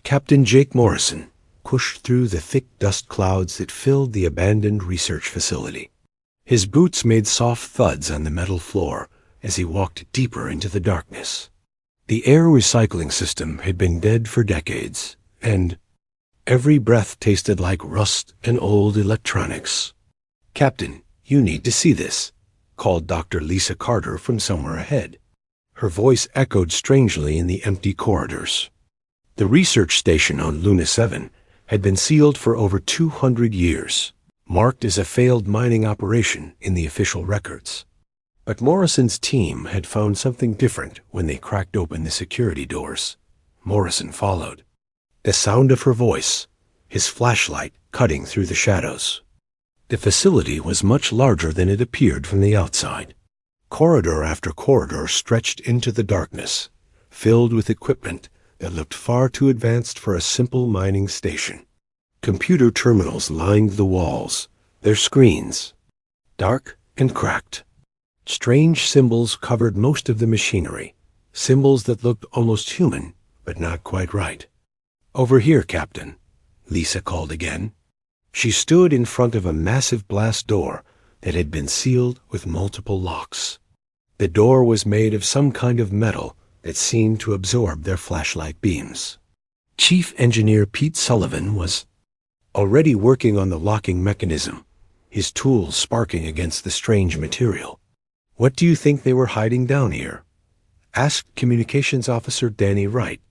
Captain Jake Morrison pushed through the thick dust clouds that filled the abandoned research facility. His boots made soft thuds on the metal floor as he walked deeper into the darkness. The air recycling system had been dead for decades, and every breath tasted like rust and old electronics. "Captain, you need to see this," called Dr. Lisa Carter from somewhere ahead. Her voice echoed strangely in the empty corridors. The research station on Luna 7 had been sealed for over 200 years, marked as a failed mining operation in the official records. But Morrison's team had found something different when they cracked open the security doors. Morrison followed. The sound of her voice, his flashlight cutting through the shadows. The facility was much larger than it appeared from the outside. Corridor after corridor stretched into the darkness, filled with equipment that looked far too advanced for a simple mining station. Computer terminals lined the walls, their screens dark and cracked. Strange symbols covered most of the machinery, symbols that looked almost human, but not quite right. "Over here, Captain," Lisa called again. She stood in front of a massive blast door that had been sealed with multiple locks. The door was made of some kind of metal that seemed to absorb their flashlight beams. Chief Engineer Pete Sullivan was already working on the locking mechanism, his tools sparking against the strange material. "What do you think they were hiding down here?" asked Communications Officer Danny Wright.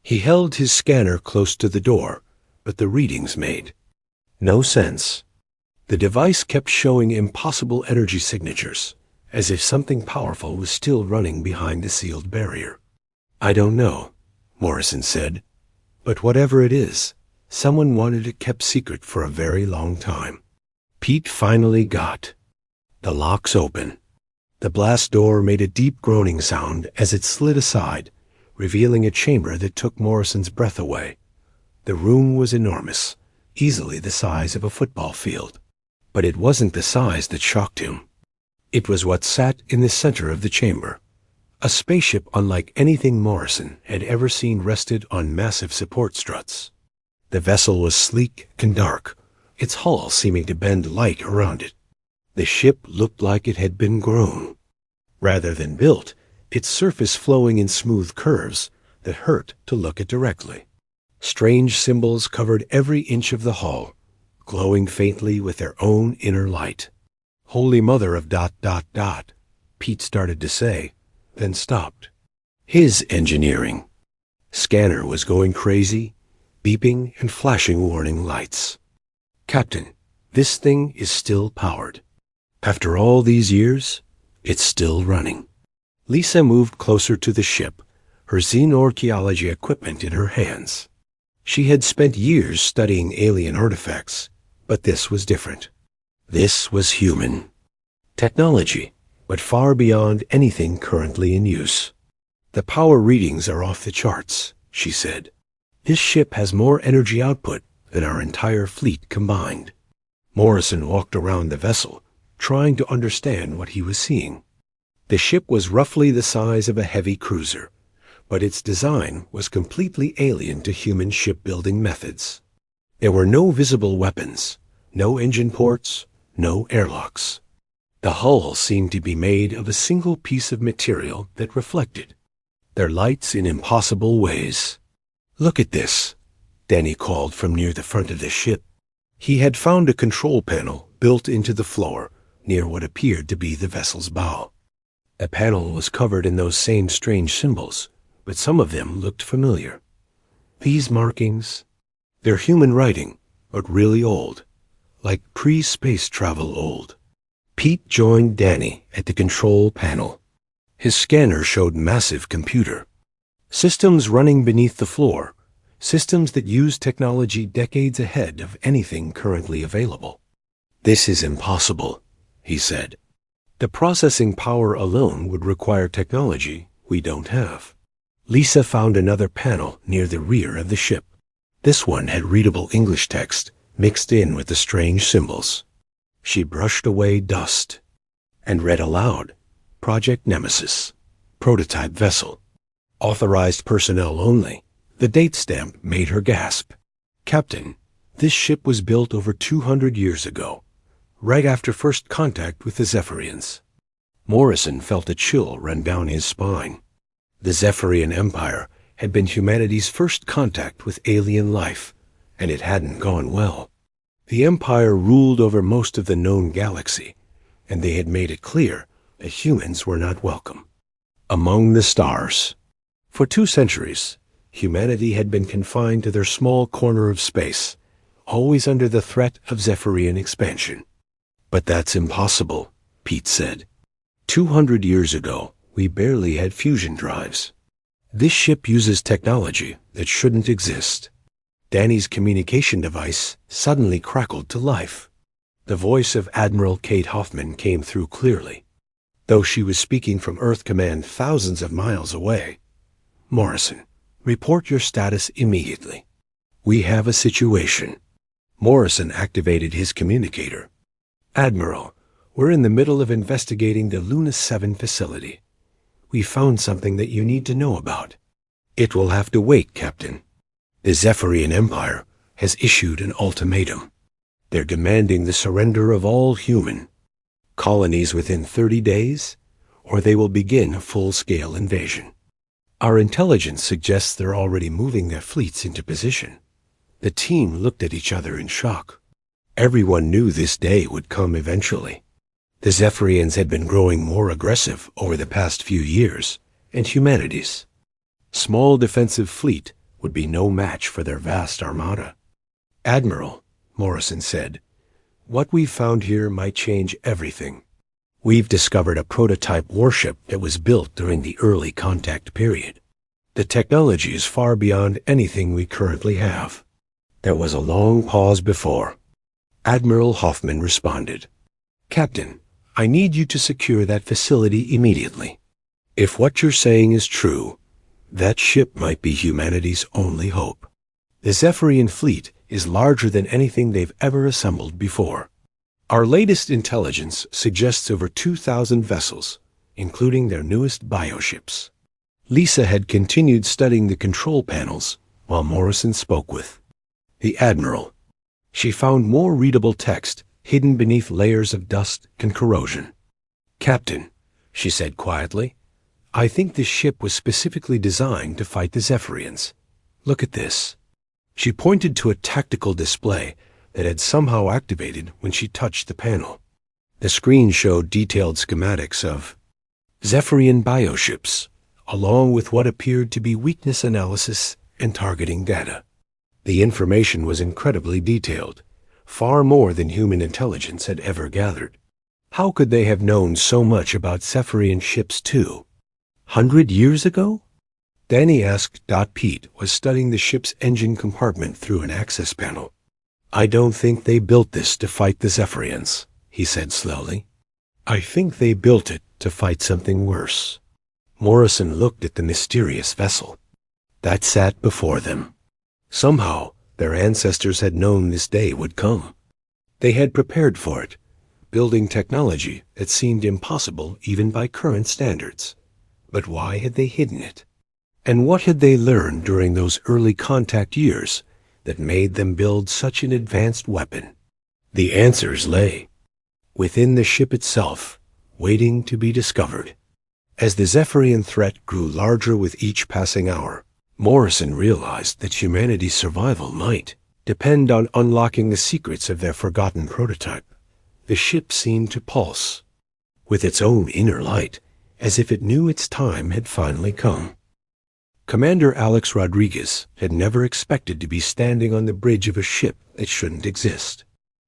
He held his scanner close to the door, but the readings made no sense. The device kept showing impossible energy signatures, as if something powerful was still running behind the sealed barrier. "I don't know," Morrison said, "but whatever it is, someone wanted it kept secret for a very long time." Pete finally got the locks open. The blast door made a deep groaning sound as it slid aside, revealing a chamber that took Morrison's breath away. The room was enormous, easily the size of a football field. But it wasn't the size that shocked him. It was what sat in the center of the chamber. A spaceship unlike anything Morrison had ever seen rested on massive support struts. The vessel was sleek and dark, its hull seeming to bend light around it. The ship looked like it had been grown. Rather than built, its surface flowing in smooth curves that hurt to look at directly. Strange symbols covered every inch of the hull, glowing faintly with their own inner light. "Holy Mother of ... Pete started to say, then stopped. His engineering. Scanner was going crazy, beeping and flashing warning lights. "Captain, this thing is still powered. After all these years, it's still running." Lisa moved closer to the ship, her xenorchaeology equipment in her hands. She had spent years studying alien artifacts, but this was different. This was human. Technology, but far beyond anything currently in use. "The power readings are off the charts," she said. "This ship has more energy output than our entire fleet combined." Morrison walked around the vessel, trying to understand what he was seeing. The ship was roughly the size of a heavy cruiser, but its design was completely alien to human shipbuilding methods. There were no visible weapons, no engine ports, no airlocks. The hull seemed to be made of a single piece of material that reflected their lights in impossible ways. "Look at this," Danny called from near the front of the ship. He had found a control panel built into the floor near what appeared to be the vessel's bow. The panel was covered in those same strange symbols, but some of them looked familiar. These markings, they're human writing, but really old, like pre-space travel old. Pete joined Danny at the control panel. His scanner showed massive computer systems running beneath the floor, systems that used technology decades ahead of anything currently available. "This is impossible," he said. "The processing power alone would require technology we don't have." Lisa found another panel near the rear of the ship. This one had readable English text mixed in with the strange symbols. She brushed away dust and read aloud, "Project Nemesis, prototype vessel, authorized personnel only, The date stamp made her gasp. "Captain, this ship was built over 200 years ago, right after first contact with the Zephyrians." Morrison felt a chill run down his spine. The Zephyrian Empire had been humanity's first contact with alien life, and it hadn't gone well. The Empire ruled over most of the known galaxy, and they had made it clear that humans were not welcome. Among the stars. For 2 centuries, humanity had been confined to their small corner of space, always under the threat of Zephyrian expansion. "But that's impossible," Pete said. 200 years ago, we barely had fusion drives. This ship uses technology that shouldn't exist." Danny's communication device suddenly crackled to life. The voice of Admiral Kate Hoffman came through clearly, though she was speaking from Earth Command thousands of miles away. "Morrison, report your status immediately. We have a situation." Morrison activated his communicator. "Admiral, we're in the middle of investigating the Luna 7 facility. We found something that you need to know about." "It will have to wait, Captain. The Zephyrian Empire has issued an ultimatum. They're demanding the surrender of all human colonies within 30 days, or they will begin a full-scale invasion. Our intelligence suggests they're already moving their fleets into position." The team looked at each other in shock. Everyone knew this day would come eventually. The Zephyrians had been growing more aggressive over the past few years, and humanity's small defensive fleet would be no match for their vast armada. "Admiral," Morrison said, "what we've found here might change everything. We've discovered a prototype warship that was built during the early contact period. The technology is far beyond anything we currently have." There was a long pause before Admiral Hoffman responded. "Captain, I need you to secure that facility immediately. If what you're saying is true, that ship might be humanity's only hope. The Zephyrian fleet is larger than anything they've ever assembled before. Our latest intelligence suggests over 2,000 vessels, including their newest bioships." Lisa had continued studying the control panels while Morrison spoke with the Admiral. She found more readable text hidden beneath layers of dust and corrosion. "Captain," she said quietly, "I think this ship was specifically designed to fight the Zephyrians. Look at this." She pointed to a tactical display that had somehow activated when she touched the panel. The screen showed detailed schematics of Zephyrian bioships, along with what appeared to be weakness analysis and targeting data. The information was incredibly detailed, far more than human intelligence had ever gathered. How could they have known so much about Zephyrian ships too? 100 years ago? Danny asked. Pete was studying the ship's engine compartment through an access panel. "I don't think they built this to fight the Zephyrians," he said slowly. "I think they built it to fight something worse." Morrison looked at the mysterious vessel that sat before them. Somehow, their ancestors had known this day would come. They had prepared for it, building technology that seemed impossible even by current standards. But why had they hidden it? And what had they learned during those early contact years that made them build such an advanced weapon? The answers lay within the ship itself, waiting to be discovered. As the Zephyrian threat grew larger with each passing hour, Morrison realized that humanity's survival might depend on unlocking the secrets of their forgotten prototype. The ship seemed to pulse with its own inner light, as if it knew its time had finally come. Commander Alex Rodriguez had never expected to be standing on the bridge of a ship that shouldn't exist.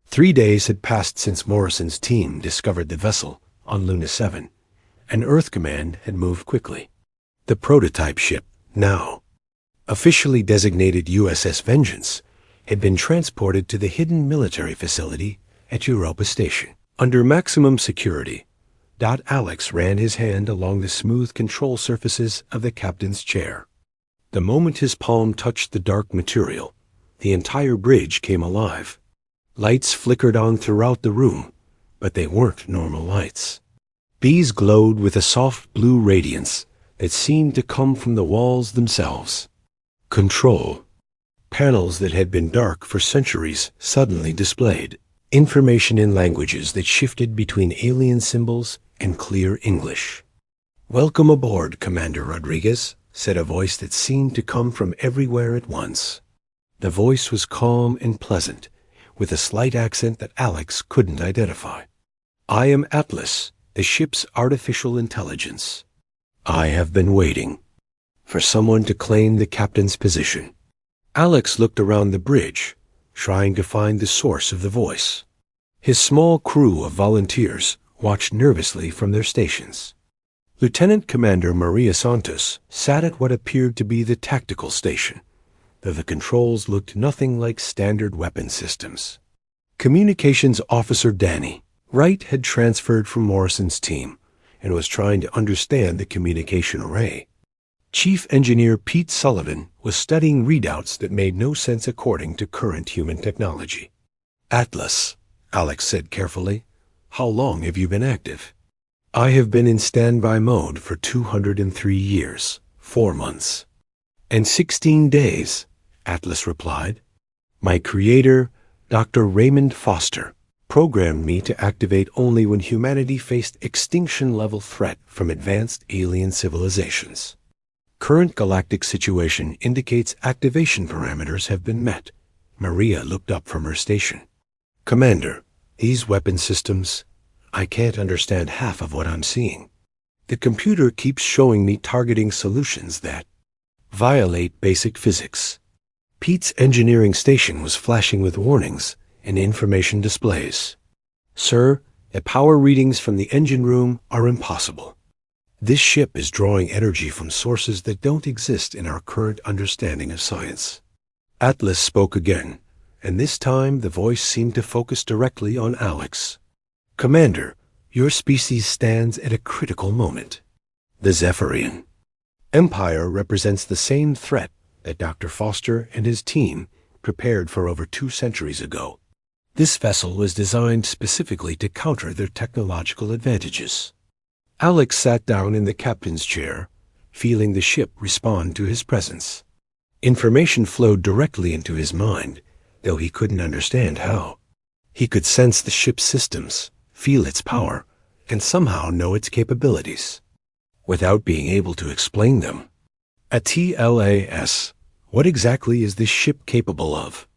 3 days had passed since Morrison's team discovered the vessel on Luna 7, and Earth Command had moved quickly. The prototype ship, now officially designated USS Vengeance, had been transported to the hidden military facility at Europa Station. Under maximum security, Alex ran his hand along the smooth control surfaces of the captain's chair. The moment his palm touched the dark material, the entire bridge came alive. Lights flickered on throughout the room, but they weren't normal lights. These glowed with a soft blue radiance that seemed to come from the walls themselves. Control. Panels that had been dark for centuries suddenly displayed information in languages that shifted between alien symbols and clear English. "Welcome aboard, Commander Rodriguez," said a voice that seemed to come from everywhere at once. The voice was calm and pleasant, with a slight accent that Alex couldn't identify. "I am Atlas, the ship's artificial intelligence. I have been waiting for someone to claim the captain's position." Alex looked around the bridge, trying to find the source of the voice. His small crew of volunteers watched nervously from their stations. Lieutenant Commander Maria Santos sat at what appeared to be the tactical station, though the controls looked nothing like standard weapon systems. Communications Officer Danny Wright had transferred from Morrison's team and was trying to understand the communication array. Chief Engineer Pete Sullivan was studying readouts that made no sense according to current human technology. "Atlas," Alex said carefully, "how long have you been active?" "I have been in standby mode for 203 years, 4 months, and 16 days, Atlas replied. "My creator, Dr. Raymond Foster, programmed me to activate only when humanity faced extinction-level threat from advanced alien civilizations. Current galactic situation indicates activation parameters have been met." Maria looked up from her station. "Commander, these weapon systems, I can't understand half of what I'm seeing. The computer keeps showing me targeting solutions that violate basic physics." Pete's engineering station was flashing with warnings and information displays. "Sir, the power readings from the engine room are impossible. This ship is drawing energy from sources that don't exist in our current understanding of science." Atlas spoke again, and this time the voice seemed to focus directly on Alex. "Commander, your species stands at a critical moment. The Zephyrian Empire represents the same threat that Dr. Foster and his team prepared for over 2 centuries ago. This vessel was designed specifically to counter their technological advantages." Alex sat down in the captain's chair, feeling the ship respond to his presence. Information flowed directly into his mind, though he couldn't understand how. He could sense the ship's systems, feel its power, and somehow know its capabilities, without being able to explain them. A TLAS, what exactly is this ship capable of?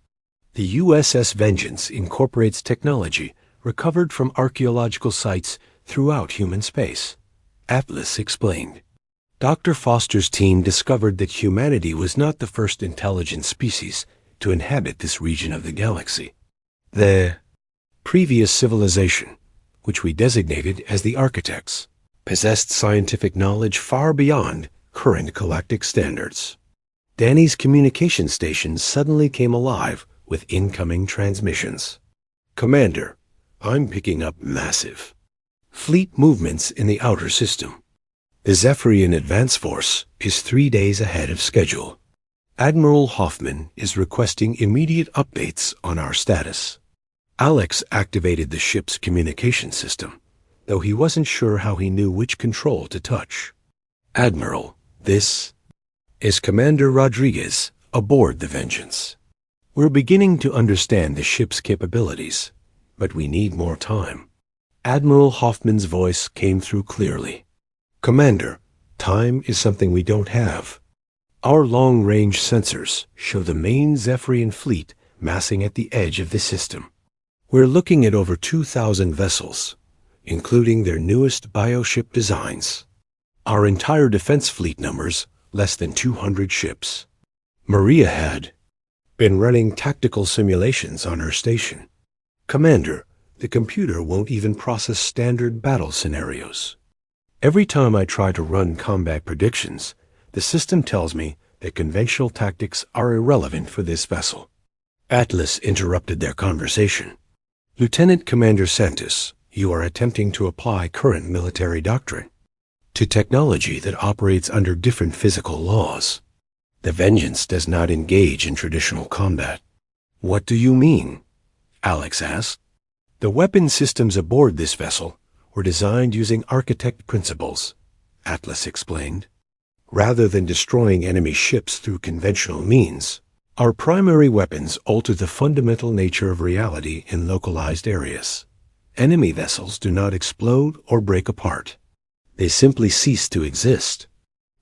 The USS Vengeance incorporates technology recovered from archaeological sites throughout human space, Atlas explained. Dr. Foster's team discovered that humanity was not the first intelligent species to inhabit this region of the galaxy. The previous civilization, which we designated as the Architects, possessed scientific knowledge far beyond current galactic standards. Danny's communication station suddenly came alive with incoming transmissions. "Commander, I'm picking up massive fleet movements in the outer system. The Zephyrian Advance Force is 3 days ahead of schedule. Admiral Hoffman is requesting immediate updates on our status." Alex activated the ship's communication system, though he wasn't sure how he knew which control to touch. "Admiral, this is Commander Rodriguez aboard the Vengeance. We're beginning to understand the ship's capabilities, but we need more time." Admiral Hoffman's voice came through clearly. "Commander, time is something we don't have. Our long-range sensors show the main Zephyrian fleet massing at the edge of the system. We're looking at over 2,000 vessels, including their newest bioship designs. Our entire defense fleet numbers less than 200 ships." Maria had been running tactical simulations on her station. "Commander, the computer won't even process standard battle scenarios. Every time I try to run combat predictions, the system tells me that conventional tactics are irrelevant for this vessel." Atlas interrupted their conversation. "Lieutenant Commander Santos, you are attempting to apply current military doctrine to technology that operates under different physical laws. The Vengeance does not engage in traditional combat." "What do you mean?" Alex asked. "The weapon systems aboard this vessel were designed using architect principles," Atlas explained. Rather than destroying enemy ships through conventional means, our primary weapons alter the fundamental nature of reality in localized areas. Enemy vessels do not explode or break apart. They simply cease to exist.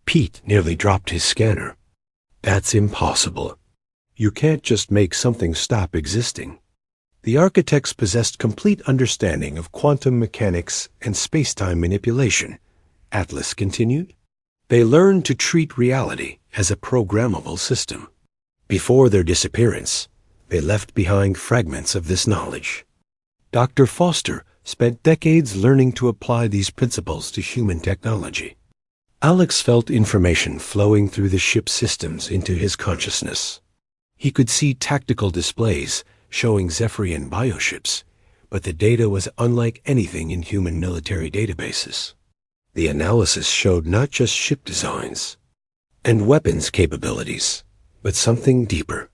Pete nearly dropped his scanner. That's impossible. You can't just make something stop existing. The architects possessed complete understanding of quantum mechanics and space-time manipulation, Atlas continued. They learned to treat reality as a programmable system. Before their disappearance, they left behind fragments of this knowledge. Dr. Foster spent decades learning to apply these principles to human technology. Alex felt information flowing through the ship's systems into his consciousness. He could see tactical displays showing Zephyrian bioships, but the data was unlike anything in human military databases. The analysis showed not just ship designs and weapons capabilities, but something deeper.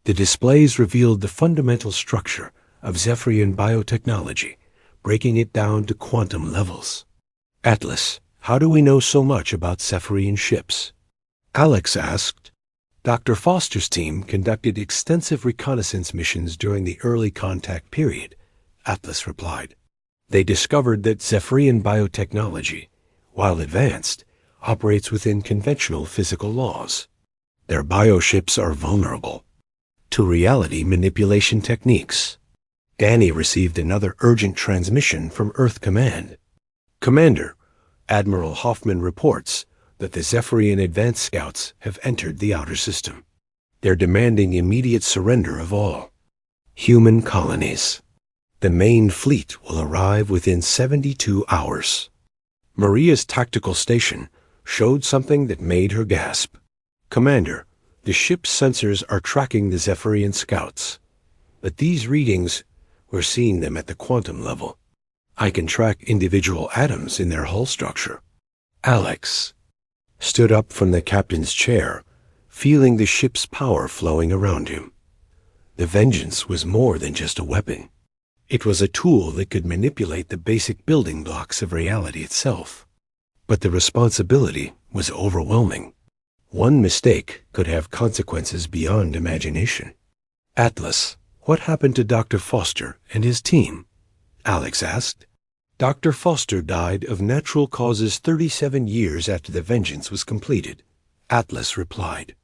The displays revealed the fundamental structure of Zephyrian biotechnology, breaking it down to quantum levels. Atlas, how do we know so much about Zephyrian ships? Alex asked. Dr. Foster's team conducted extensive reconnaissance missions during the early contact period, Atlas replied. They discovered that Zephyrian biotechnology, while advanced, operates within conventional physical laws. Their bioships are vulnerable to reality manipulation techniques. Danny received another urgent transmission from Earth Command. Commander, Admiral Hoffman reports that the Zephyrian advance scouts have entered the outer system. They're demanding immediate surrender of all human colonies. The main fleet will arrive within 72 hours. Maria's tactical station showed something that made her gasp. Commander, the ship's sensors are tracking the Zephyrian scouts, but these readings, we're seeing them at the quantum level. I can track individual atoms in their hull structure. Alex stood up from the captain's chair, feeling the ship's power flowing around him. The Vengeance was more than just a weapon. It was a tool that could manipulate the basic building blocks of reality itself. But the responsibility was overwhelming. One mistake could have consequences beyond imagination. Atlas, what happened to Dr. Foster and his team? Alex asked. Dr. Foster died of natural causes 37 years after the Vengeance was completed, Atlas replied.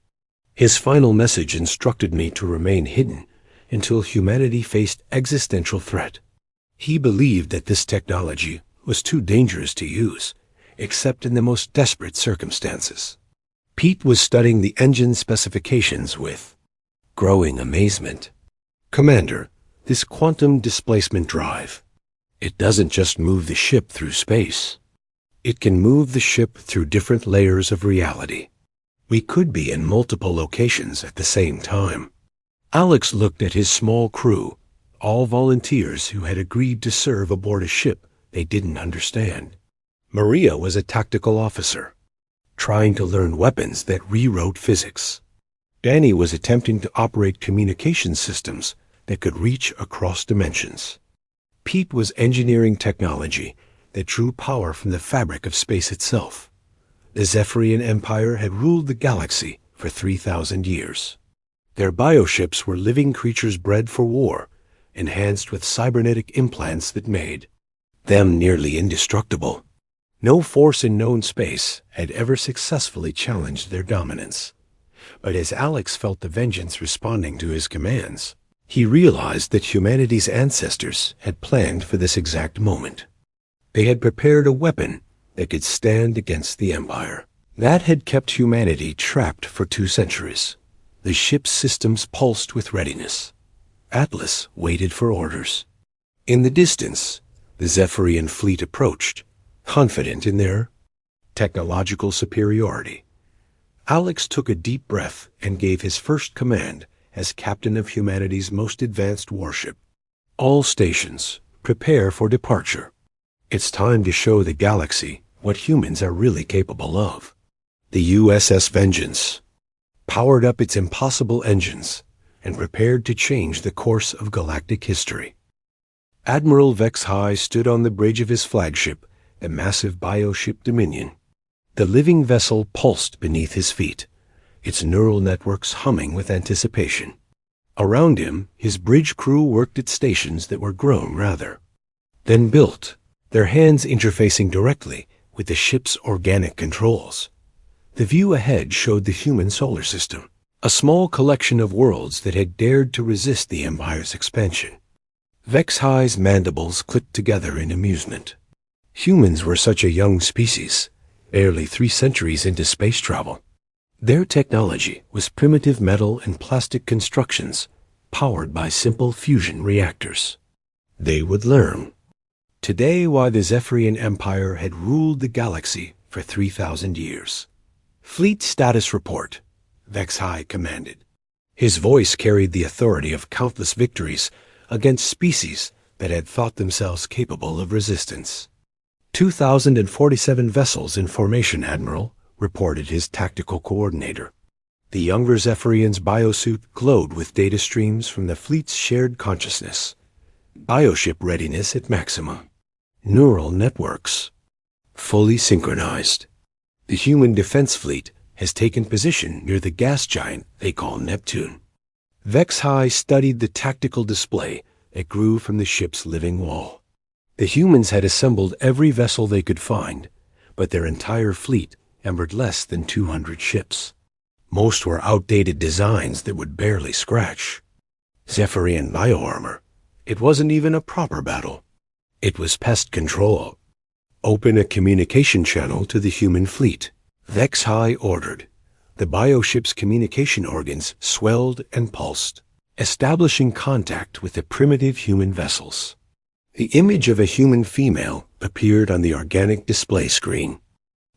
His final message instructed me to remain hidden until humanity faced existential threat. He believed that this technology was too dangerous to use, except in the most desperate circumstances. Pete was studying the engine specifications with growing amazement. Commander, this quantum displacement drive, it doesn't just move the ship through space. It can move the ship through different layers of reality. We could be in multiple locations at the same time. Alex looked at his small crew, all volunteers who had agreed to serve aboard a ship they didn't understand. Maria was a tactical officer, trying to learn weapons that rewrote physics. Danny was attempting to operate communication systems that could reach across dimensions. Pete was engineering technology that drew power from the fabric of space itself. The Zephyrian Empire had ruled the galaxy for 3,000 years. Their bioships were living creatures bred for war, enhanced with cybernetic implants that made them nearly indestructible. No force in known space had ever successfully challenged their dominance. But as Alex felt the Vengeance responding to his commands, he realized that humanity's ancestors had planned for this exact moment. They had prepared a weapon that could stand against the Empire. That had kept humanity trapped for 2 centuries. The ship's systems pulsed with readiness. Atlas waited for orders. In the distance, the Zephyrian fleet approached, confident in their technological superiority. Alex took a deep breath and gave his first command as captain of humanity's most advanced warship. All stations, prepare for departure. It's time to show the galaxy what humans are really capable of. The USS Vengeance powered up its impossible engines and prepared to change the course of galactic history. Admiral Vex High stood on the bridge of his flagship, the massive bioship Dominion. The living vessel pulsed beneath his feet, its neural networks humming with anticipation. Around him, his bridge crew worked at stations that were growing rather, then built, their hands interfacing directly with the ship's organic controls. The view ahead showed the human solar system, a small collection of worlds that had dared to resist the Empire's expansion. Vex-High's mandibles clicked together in amusement. Humans were such a young species, barely 3 centuries into space travel. Their technology was primitive metal and plastic constructions powered by simple fusion reactors. They would learn. Today, why the Zephyrian Empire had ruled the galaxy for 3,000 years. Fleet status report, Vex-High commanded. His voice carried the authority of countless victories against species that had thought themselves capable of resistance. 2,047 vessels in formation, Admiral, reported his tactical coordinator. The younger Zephyrian's biosuit glowed with data streams from the fleet's shared consciousness. Bioship readiness at maxima. Neural networks. Fully synchronized. The human defense fleet has taken position near the gas giant they call Neptune. Vex-High studied the tactical display that grew from the ship's living wall. The humans had assembled every vessel they could find, but their entire fleet numbered less than 200 ships. Most were outdated designs that would barely scratch. Zephyrian bioarmor. It wasn't even a proper battle. It was pest control. Open a communication channel to the human fleet, Vex-High ordered. The bioship's communication organs swelled and pulsed, establishing contact with the primitive human vessels. The image of a human female appeared on the organic display screen.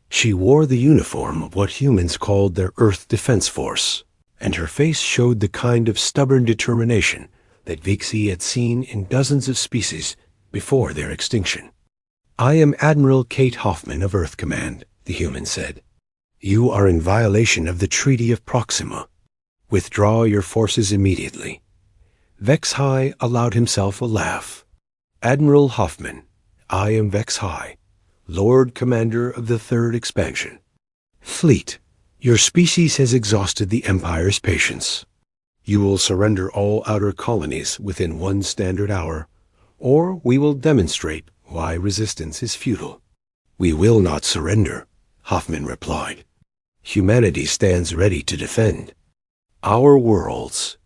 She wore the uniform of what humans called their Earth Defense Force, and her face showed the kind of stubborn determination that Vixie had seen in dozens of species before their extinction. "I am Admiral Kate Hoffman of Earth Command," the human said. "You are in violation of the Treaty of Proxima. Withdraw your forces immediately." Vex-High allowed himself a laugh. "Admiral Hoffman, I am Vex-High, Lord Commander of the Third Expansion. Fleet, your species has exhausted the Empire's patience. You will surrender all outer colonies within 1 standard hour, or we will demonstrate why resistance is futile." "We will not surrender," Hoffman replied. "Humanity stands ready to defend our worlds.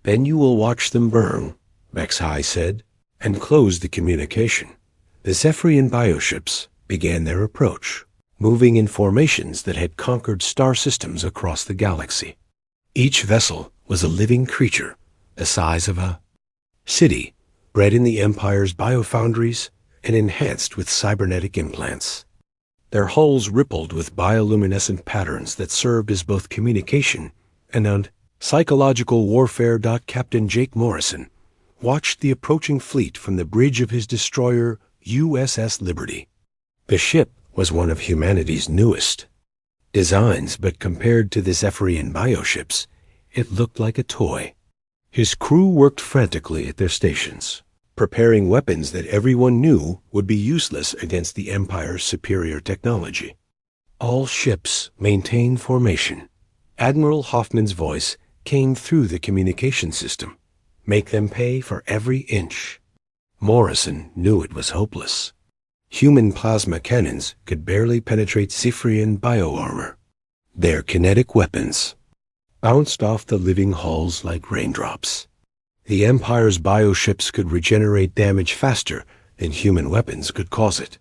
Then you will watch them burn," Vex-High said, and closed the communication. The Zephyrian bioships began their approach, moving in formations that had conquered star systems across the galaxy. Each vessel was a living creature, the size of a city, bred in the Empire's biofoundries and enhanced with cybernetic implants. Their hulls rippled with bioluminescent patterns that served as both communication and psychological warfare. Captain Jake Morrison watched the approaching fleet from the bridge of his destroyer USS Liberty. The ship was one of humanity's newest designs, but compared to the Zephyrian bioships, it looked like a toy. His crew worked frantically at their stations, preparing weapons that everyone knew would be useless against the Empire's superior technology. "All ships maintain formation." Admiral Hoffman's voice came through the communication system. "Make them pay for every inch." Morrison knew it was hopeless. Human plasma cannons could barely penetrate Zephyrian bioarmor. Their kinetic weapons bounced off the living hulls like raindrops. The Empire's bioships could regenerate damage faster than human weapons could cause it.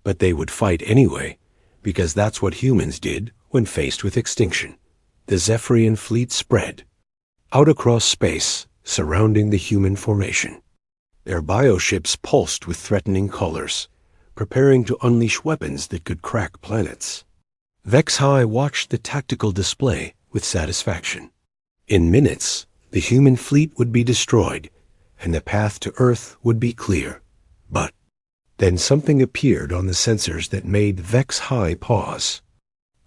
But they would fight anyway, because that's what humans did when faced with extinction. The Zephyrian fleet spread out across space, surrounding the human formation. Their bioships pulsed with threatening colors, preparing to unleash weapons that could crack planets. Vex-High watched the tactical display with satisfaction. In minutes, the human fleet would be destroyed, and the path to Earth would be clear. But then something appeared on the sensors that made Vex-High pause.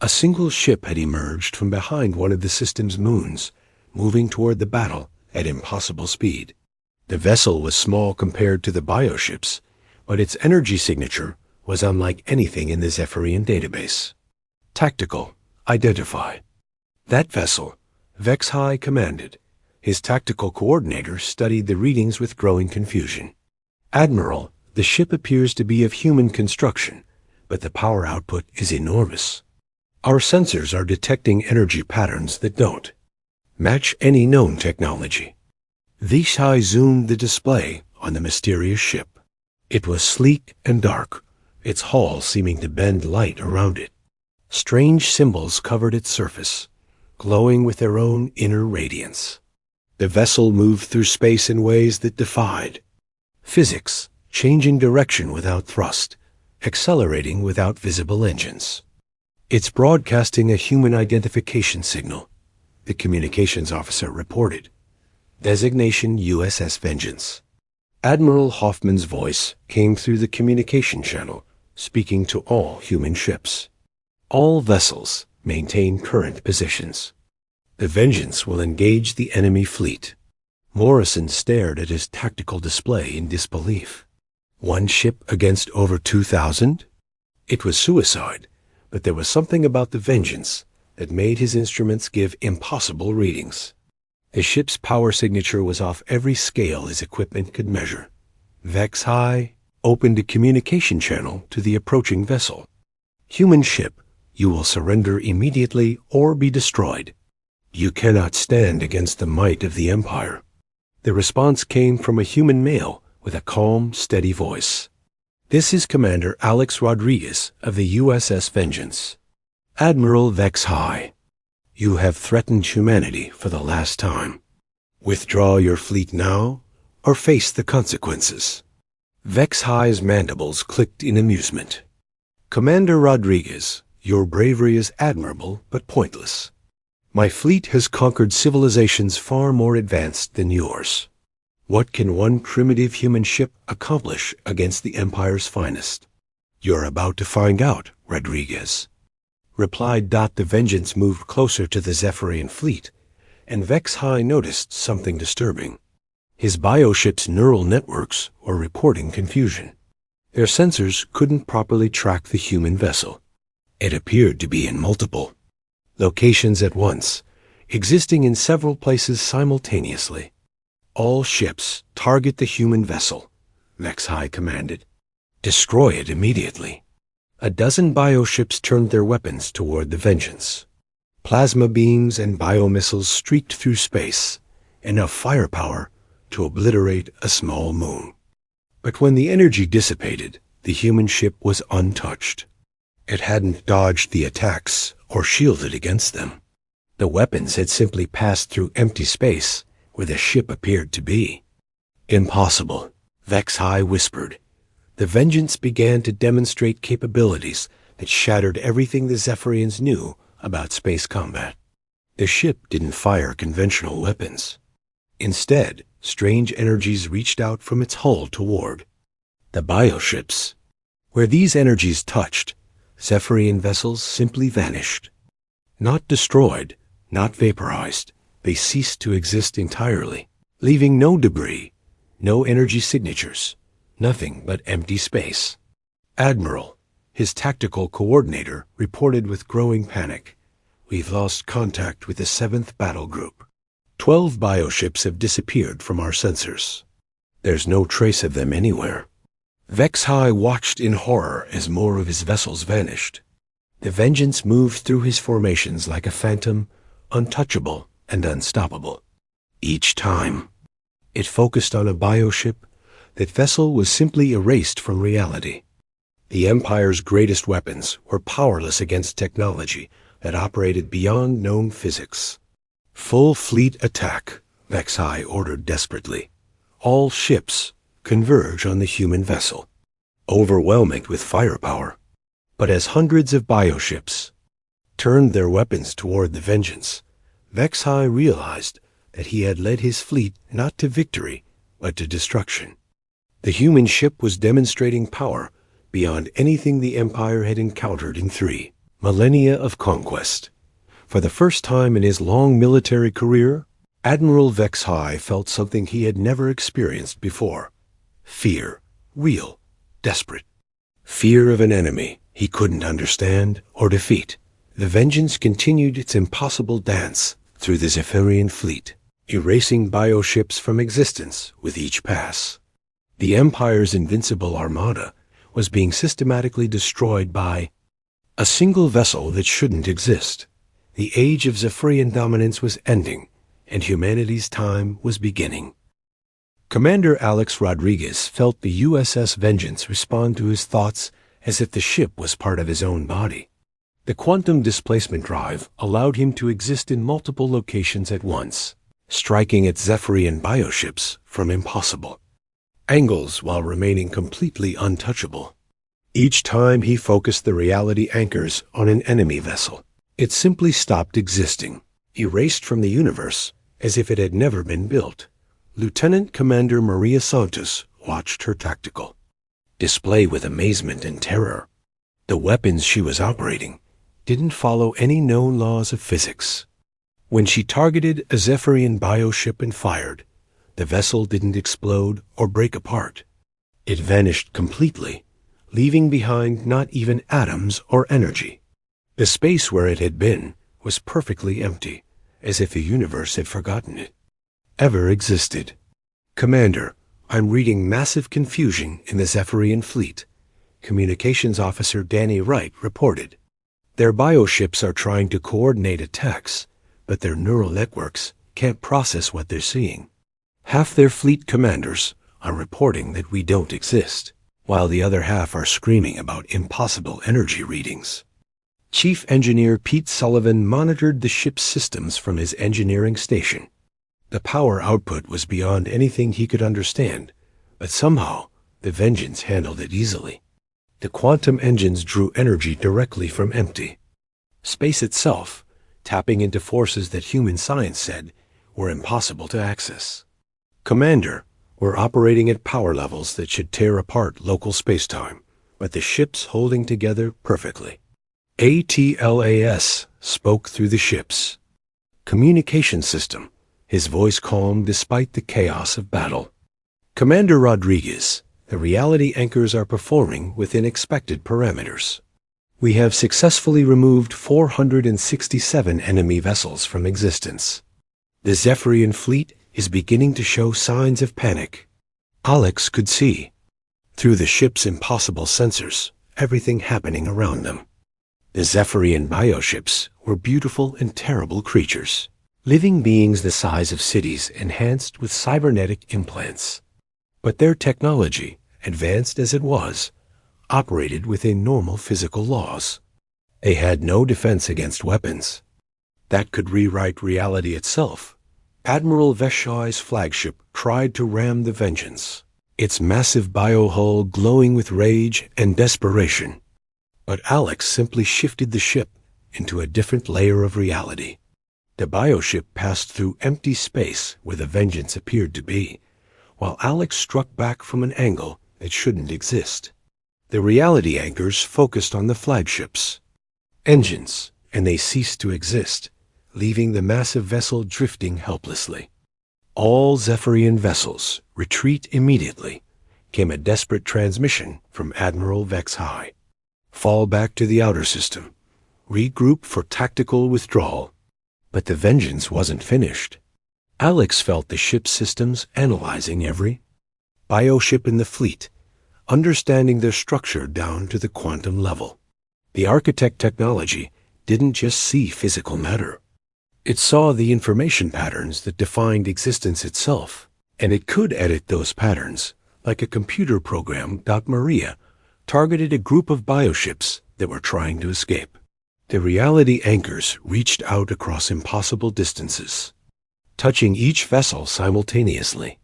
A single ship had emerged from behind one of the system's moons, moving toward the battle at impossible speed. The vessel was small compared to the bioships, but its energy signature was unlike anything in the Zephyrian database. Tactical. Identify. That vessel, Vex High commanded. His tactical coordinator studied the readings with growing confusion. Admiral, the ship appears to be of human construction, but the power output is enormous. Our sensors are detecting energy patterns that don't match any known technology. Vex High zoomed the display on the mysterious ship. It was sleek and dark, its hull seeming to bend light around it. Strange symbols covered its surface, glowing with their own inner radiance. The vessel moved through space in ways that defied physics, changing direction without thrust, accelerating without visible engines. It's broadcasting a human identification signal, the communications officer reported. Designation USS Vengeance. Admiral Hoffman's voice came through the communication channel, speaking to all human ships. All vessels maintain current positions. The Vengeance will engage the enemy fleet. Morrison stared at his tactical display in disbelief. One ship against over 2,000? It was suicide, but there was something about the Vengeance that made his instruments give impossible readings. The ship's power signature was off every scale his equipment could measure. Vex High opened a communication channel to the approaching vessel. Human ship, you will surrender immediately or be destroyed. You cannot stand against the might of the Empire. The response came from a human male with a calm, steady voice. This is Commander Alex Rodriguez of the USS Vengeance. Admiral Vex High, you have threatened humanity for the last time. Withdraw your fleet now, or face the consequences. Vex High's mandibles clicked in amusement. Commander Rodriguez, your bravery is admirable but pointless. My fleet has conquered civilizations far more advanced than yours. What can one primitive human ship accomplish against the Empire's finest? You're about to find out, Rodriguez. Replied. The Vengeance moved closer to the Zephyrian fleet, and Vex High noticed something disturbing. His bioship's neural networks were reporting confusion. Their sensors couldn't properly track the human vessel. It appeared to be in multiple locations at once, existing in several places simultaneously. All ships target the human vessel, Vex High commanded. Destroy it immediately. A dozen bioships turned their weapons toward the Vengeance. Plasma beams and biomissiles streaked through space, enough firepower to obliterate a small moon. But when the energy dissipated, the human ship was untouched. It hadn't dodged the attacks or shielded against them. The weapons had simply passed through empty space where the ship appeared to be. Impossible, Vex High whispered. The Vengeance began to demonstrate capabilities that shattered everything the Zephyrians knew about space combat. The ship didn't fire conventional weapons. Instead, strange energies reached out from its hull toward the bioships. Where these energies touched, Zephyrian vessels simply vanished. Not destroyed, not vaporized, they ceased to exist entirely, leaving no debris, no energy signatures, nothing but empty space. Admiral, his tactical coordinator, reported with growing panic. We've lost contact with the 7th Battle Group. 12 bioships have disappeared from our sensors. There's no trace of them anywhere. Vex High watched in horror as more of his vessels vanished. The Vengeance moved through his formations like a phantom, untouchable and unstoppable. Each time, it focused on a bioship. That vessel was simply erased from reality. The Empire's greatest weapons were powerless against technology that operated beyond known physics. Full fleet attack, Vex High ordered desperately. All ships converge on the human vessel. Overwhelm it with firepower. But as hundreds of bioships turned their weapons toward the Vengeance, Vex High realized that he had led his fleet not to victory, but to destruction. The human ship was demonstrating power beyond anything the Empire had encountered in 3 millennia of conquest. For the first time in his long military career, Admiral Vex High felt something he had never experienced before. Fear, real, desperate. Fear of an enemy he couldn't understand or defeat. The Vengeance continued its impossible dance through the Zephyrian fleet, erasing bioships from existence with each pass. The Empire's invincible armada was being systematically destroyed by a single vessel that shouldn't exist. The age of Zephyrian dominance was ending, and humanity's time was beginning. Commander Alex Rodriguez felt the USS Vengeance respond to his thoughts as if the ship was part of his own body. The quantum displacement drive allowed him to exist in multiple locations at once, striking at Zephyrian bioships from impossible angles while remaining completely untouchable. Each time he focused the reality anchors on an enemy vessel, it simply stopped existing, erased from the universe as if it had never been built. Lieutenant Commander Maria Santos watched her tactical display with amazement and terror. The weapons she was operating didn't follow any known laws of physics. When she targeted a Zephyrian bioship and fired, the vessel didn't explode or break apart. It vanished completely, leaving behind not even atoms or energy. The space where it had been was perfectly empty, as if the universe had forgotten it ever existed. Commander, I'm reading massive confusion in the Zephyrian fleet, Communications Officer Danny Wright reported. Their bioships are trying to coordinate attacks, but their neural networks can't process what they're seeing. Half their fleet commanders are reporting that we don't exist, while the other half are screaming about impossible energy readings. Chief Engineer Pete Sullivan monitored the ship's systems from his engineering station. The power output was beyond anything he could understand, but somehow the Vengeance handled it easily. The quantum engines drew energy directly from empty space itself, tapping into forces that human science said were impossible to access. Commander, we're operating at power levels that should tear apart local spacetime, but the ship's holding together perfectly. ATLAS spoke through the ship's communication system, his voice calm despite the chaos of battle. Commander Rodriguez, the reality anchors are performing within expected parameters. We have successfully removed 467 enemy vessels from existence. The Zephyrian fleet is beginning to show signs of panic. Alex could see, through the ship's impossible sensors, everything happening around them. The Zephyrian bioships were beautiful and terrible creatures, living beings the size of cities enhanced with cybernetic implants. But their technology, advanced as it was, operated within normal physical laws. They had no defense against weapons that could rewrite reality itself. Admiral Veshai's flagship tried to ram the Vengeance, its massive biohull glowing with rage and desperation. But Alex simply shifted the ship into a different layer of reality. The bioship passed through empty space where the Vengeance appeared to be, while Alex struck back from an angle that shouldn't exist. The reality anchors focused on the flagship's engines, and they ceased to exist, leaving the massive vessel drifting helplessly. All Zephyrian vessels retreat immediately, came a desperate transmission from Admiral Vexhai. Fall back to the outer system. Regroup for tactical withdrawal. But the Vengeance wasn't finished. Alex felt the ship's systems analyzing every bioship in the fleet, understanding their structure down to the quantum level. The architect technology didn't just see physical matter. It saw the information patterns that defined existence itself, and it could edit those patterns, like a computer program. Maria targeted a group of bioships that were trying to escape. The reality anchors reached out across impossible distances, touching each vessel simultaneously.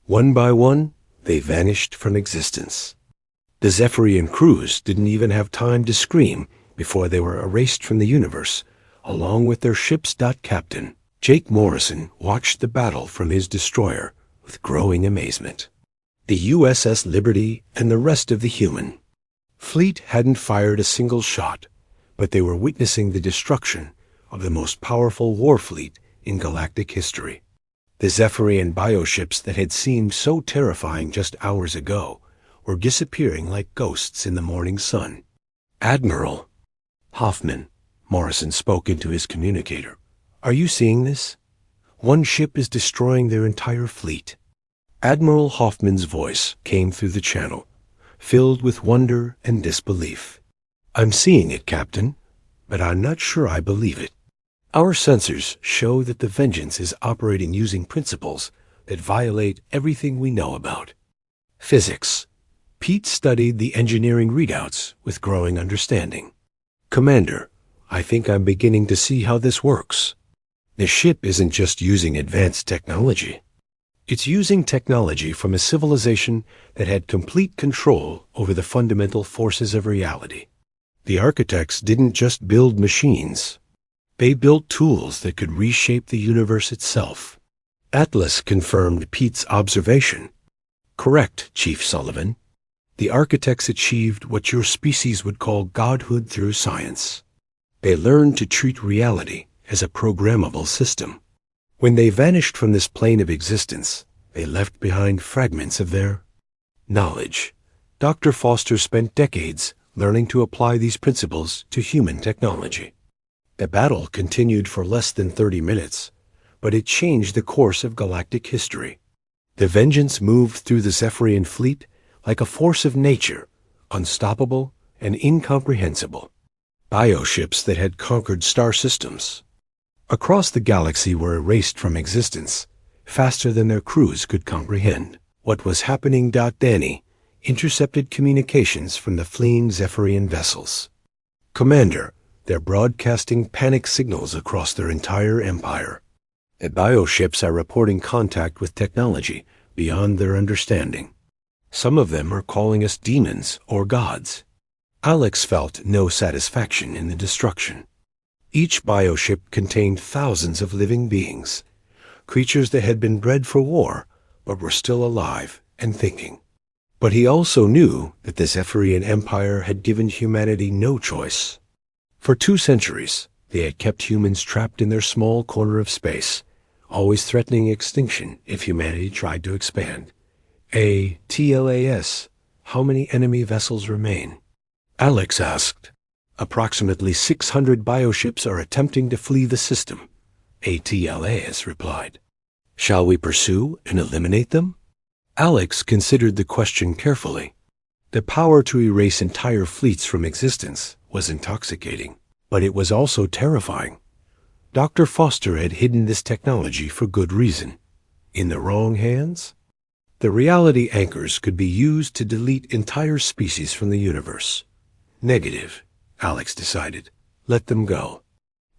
One by one, they vanished from existence. The Zephyrian crews didn't even have time to scream before they were erased from the universe, along with their ship's captain. Jake Morrison watched the battle from his destroyer with growing amazement. The USS Liberty and the rest of the human fleet hadn't fired a single shot, but they were witnessing the destruction of the most powerful war fleet in galactic history. The Zephyrian bioships that had seemed so terrifying just hours ago were disappearing like ghosts in the morning sun. Admiral Hoffman Morrison spoke into his communicator. "Are you seeing this? One ship is destroying their entire fleet." Admiral Hoffman's voice came through the channel, filled with wonder and disbelief. "I'm seeing it, Captain, but I'm not sure I believe it. Our sensors show that the Vengeance is operating using principles that violate everything we know about. Physics. Pete studied the engineering readouts with growing understanding. Commander, I think I'm beginning to see how this works. The ship isn't just using advanced technology. It's using technology from a civilization that had complete control over the fundamental forces of reality. The architects didn't just build machines. They built tools that could reshape the universe itself." Atlas confirmed Pete's observation. "Correct, Chief Sullivan. The architects achieved what your species would call godhood through science. They learned to treat reality as a programmable system. When they vanished from this plane of existence, they left behind fragments of their knowledge. Dr. Foster spent decades learning to apply these principles to human technology. The battle continued for less than 30 minutes, but it changed the course of galactic history. The Vengeance moved through the Zephyrian fleet like a force of nature, unstoppable and incomprehensible. Bioships that had conquered star systems across the galaxy were erased from existence faster than their crews could comprehend what was happening. Danny intercepted communications from the fleeing Zephyrian vessels. "Commander, they're broadcasting panic signals across their entire empire. The bioships are reporting contact with technology beyond their understanding. Some of them are calling us demons or gods." Alex felt no satisfaction in the destruction. Each bioship contained thousands of living beings, creatures that had been bred for war but were still alive and thinking. But he also knew that the Zephyrian Empire had given humanity no choice. For 2 centuries, they had kept humans trapped in their small corner of space, always threatening extinction if humanity tried to expand. TLAS, how many enemy vessels remain? Alex asked. "Approximately 600 bioships are attempting to flee the system," ATLAS replied. "Shall we pursue and eliminate them?" Alex considered the question carefully. The power to erase entire fleets from existence was intoxicating, but it was also terrifying. Dr. Foster had hidden this technology for good reason. In the wrong hands? The reality anchors could be used to delete entire species from the universe. Negative, Alex decided. Let them go.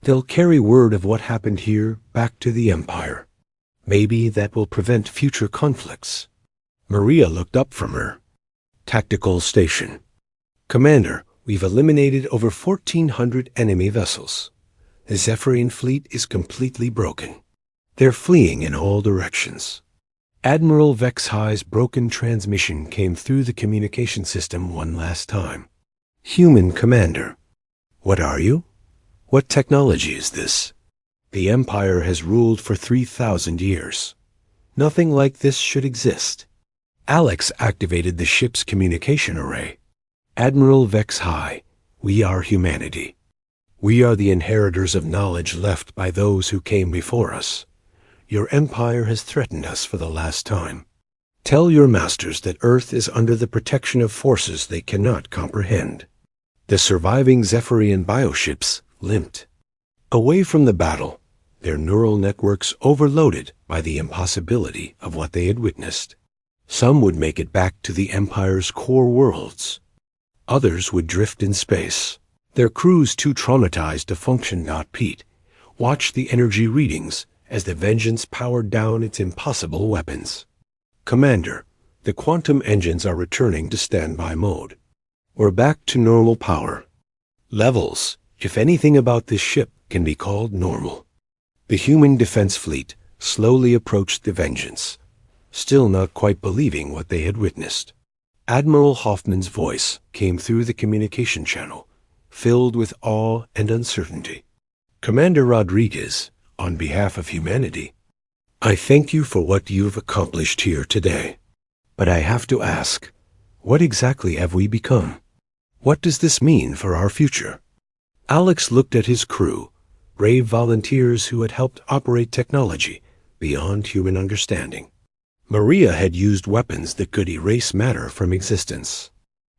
They'll carry word of what happened here back to the Empire. Maybe that will prevent future conflicts. Maria looked up from her tactical station. "Commander, we've eliminated over 1,400 enemy vessels. The Zephyrian fleet is completely broken. They're fleeing in all directions." Admiral Vexhigh's broken transmission came through the communication system one last time. "Human Commander. What are you? What technology is this? The Empire has ruled for 3,000 years. Nothing like this should exist." Alex activated the ship's communication array. "Admiral Vexhigh, we are humanity. We are the inheritors of knowledge left by those who came before us. Your empire has threatened us for the last time. Tell your masters that Earth is under the protection of forces they cannot comprehend." The surviving Zephyrian bioships limped away from the battle, their neural networks overloaded by the impossibility of what they had witnessed. Some would make it back to the Empire's core worlds. Others would drift in space, their crews too traumatized to function. Pete watched the energy readings as the Vengeance powered down its impossible weapons. "Commander, the quantum engines are returning to standby mode. We're back to normal power levels, if anything about this ship can be called normal." The human defense fleet slowly approached the Vengeance, still not quite believing what they had witnessed. Admiral Hoffman's voice came through the communication channel, filled with awe and uncertainty. "Commander Rodriguez, on behalf of humanity, I thank you for what you've accomplished here today. But I have to ask, what exactly have we become? What does this mean for our future?" Alex looked at his crew, brave volunteers who had helped operate technology beyond human understanding. Maria had used weapons that could erase matter from existence.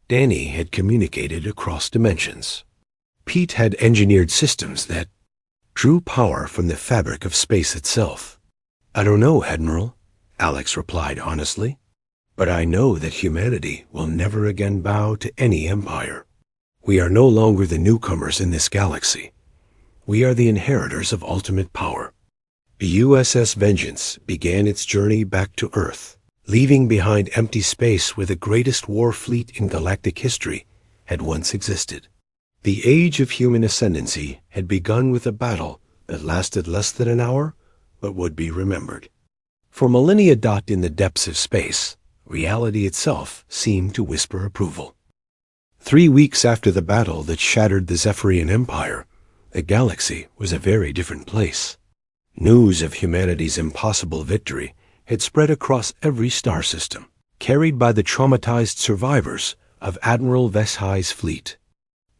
Danny had communicated across dimensions. Pete had engineered systems that drew power from the fabric of space itself. "I don't know, Admiral," Alex replied honestly, "but I know that humanity will never again bow to any empire. We are no longer the newcomers in this galaxy. We are the inheritors of ultimate power." The USS Vengeance began its journey back to Earth, leaving behind empty space where the greatest war fleet in galactic history had once existed. The age of human ascendancy had begun with a battle that lasted less than an hour, but would be remembered. For millennia in the depths of space, reality itself seemed to whisper approval. 3 weeks after the battle that shattered the Zephyrian Empire, the galaxy was a very different place. News of humanity's impossible victory had spread across every star system, carried by the traumatized survivors of Admiral Veshai's fleet.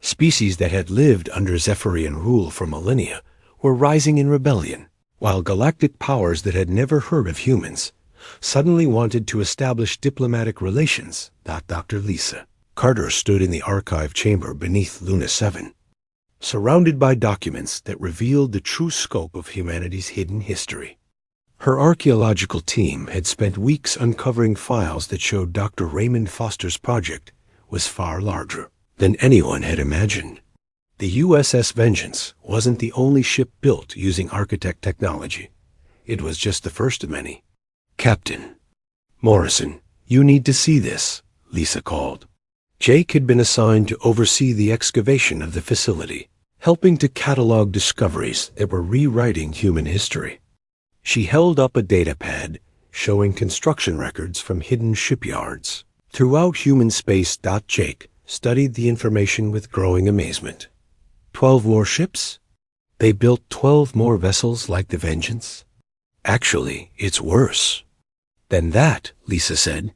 Species that had lived under Zephyrian rule for millennia were rising in rebellion, while galactic powers that had never heard of humans suddenly wanted to establish diplomatic relations. Dr. Lisa Carter stood in the archive chamber beneath Luna 7, surrounded by documents that revealed the true scope of humanity's hidden history. Her archaeological team had spent weeks uncovering files that showed Dr. Raymond Foster's project was far larger than anyone had imagined. The USS Vengeance wasn't the only ship built using architect technology. It was just the first of many. "Captain Morrison, you need to see this," Lisa called. Jake had been assigned to oversee the excavation of the facility, helping to catalog discoveries that were rewriting human history. She held up a data pad showing construction records from hidden shipyards throughout human space. Jake studied the information with growing amazement. 12 warships? They built 12 more vessels like the Vengeance? Actually, it's worse than that, Lisa said.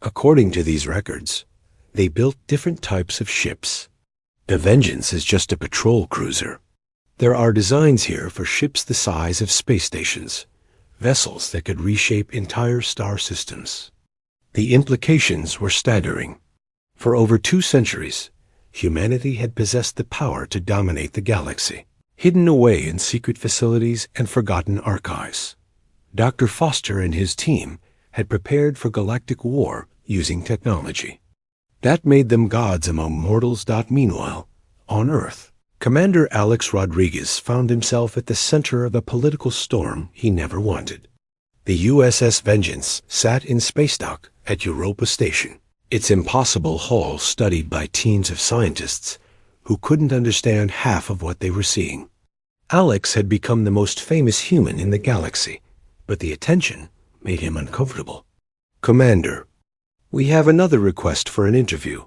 According to these records, they built different types of ships. The Vengeance is just a patrol cruiser. There are designs here for ships the size of space stations, vessels that could reshape entire star systems. The implications were staggering. For over 2 centuries, humanity had possessed the power to dominate the galaxy, hidden away in secret facilities and forgotten archives. Dr. Foster and his team had prepared for galactic war using technology. That made them gods among mortals. Meanwhile, on Earth, Commander Alex Rodriguez found himself at the center of a political storm he never wanted. The USS Vengeance sat in space dock at Europa Station, its impossible hull studied by teams of scientists who couldn't understand half of what they were seeing. Alex had become the most famous human in the galaxy, but the attention made him uncomfortable. "Commander, we have another request for an interview,"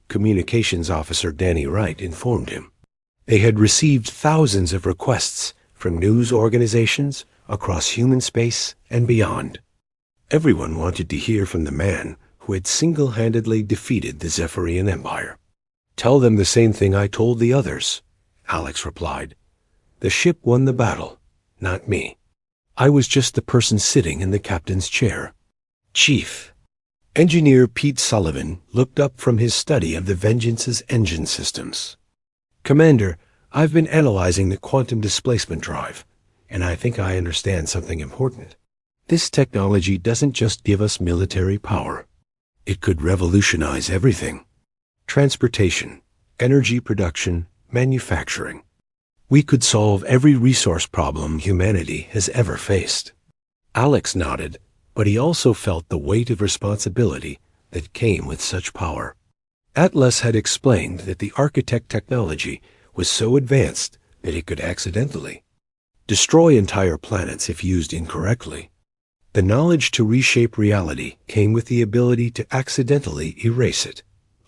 Communications Officer Danny Wright informed him. They had received thousands of requests from news organizations across human space and beyond. Everyone wanted to hear from the man who had single-handedly defeated the Zephyrian Empire. "Tell them the same thing I told the others," Alex replied. "The ship won the battle, not me. I was just the person sitting in the captain's chair." Chief Engineer Pete Sullivan looked up from his study of the Vengeance's engine systems. "Commander, I've been analyzing the quantum displacement drive, and I think I understand something important. This technology doesn't just give us military power. It could revolutionize everything. Transportation, energy production, manufacturing. We could solve every resource problem humanity has ever faced." Alex nodded, but he also felt the weight of responsibility that came with such power. Atlas had explained that the architect technology was so advanced that it could accidentally destroy entire planets if used incorrectly. The knowledge to reshape reality came with the ability to accidentally erase it.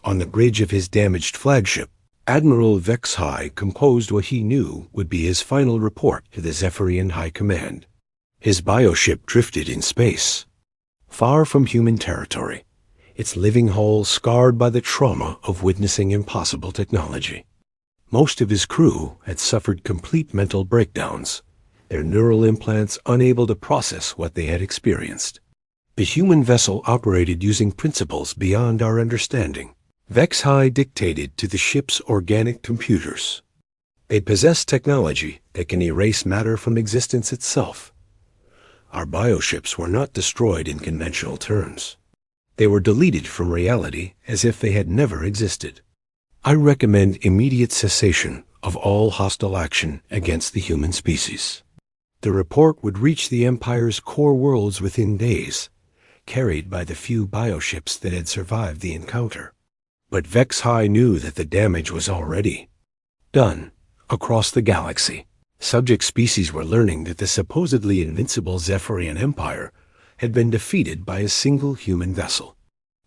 On the bridge of his damaged flagship, Admiral Veshai composed what he knew would be his final report to the Zephyrian High Command. His bioship drifted in space, far from human territory, its living hull scarred by the trauma of witnessing impossible technology. Most of his crew had suffered complete mental breakdowns, their neural implants unable to process what they had experienced. The human vessel operated using principles beyond our understanding. HFY dictated to the ship's organic computers. They possess technology that can erase matter from existence itself. Our bioships were not destroyed in conventional terms. They were deleted from reality as if they had never existed. I recommend immediate cessation of all hostile action against the human species. The report would reach the Empire's core worlds within days, carried by the few bioships that had survived the encounter. But HFY knew that the damage was already done across the galaxy. Subject species were learning that the supposedly invincible Zephyrian Empire had been defeated by a single human vessel.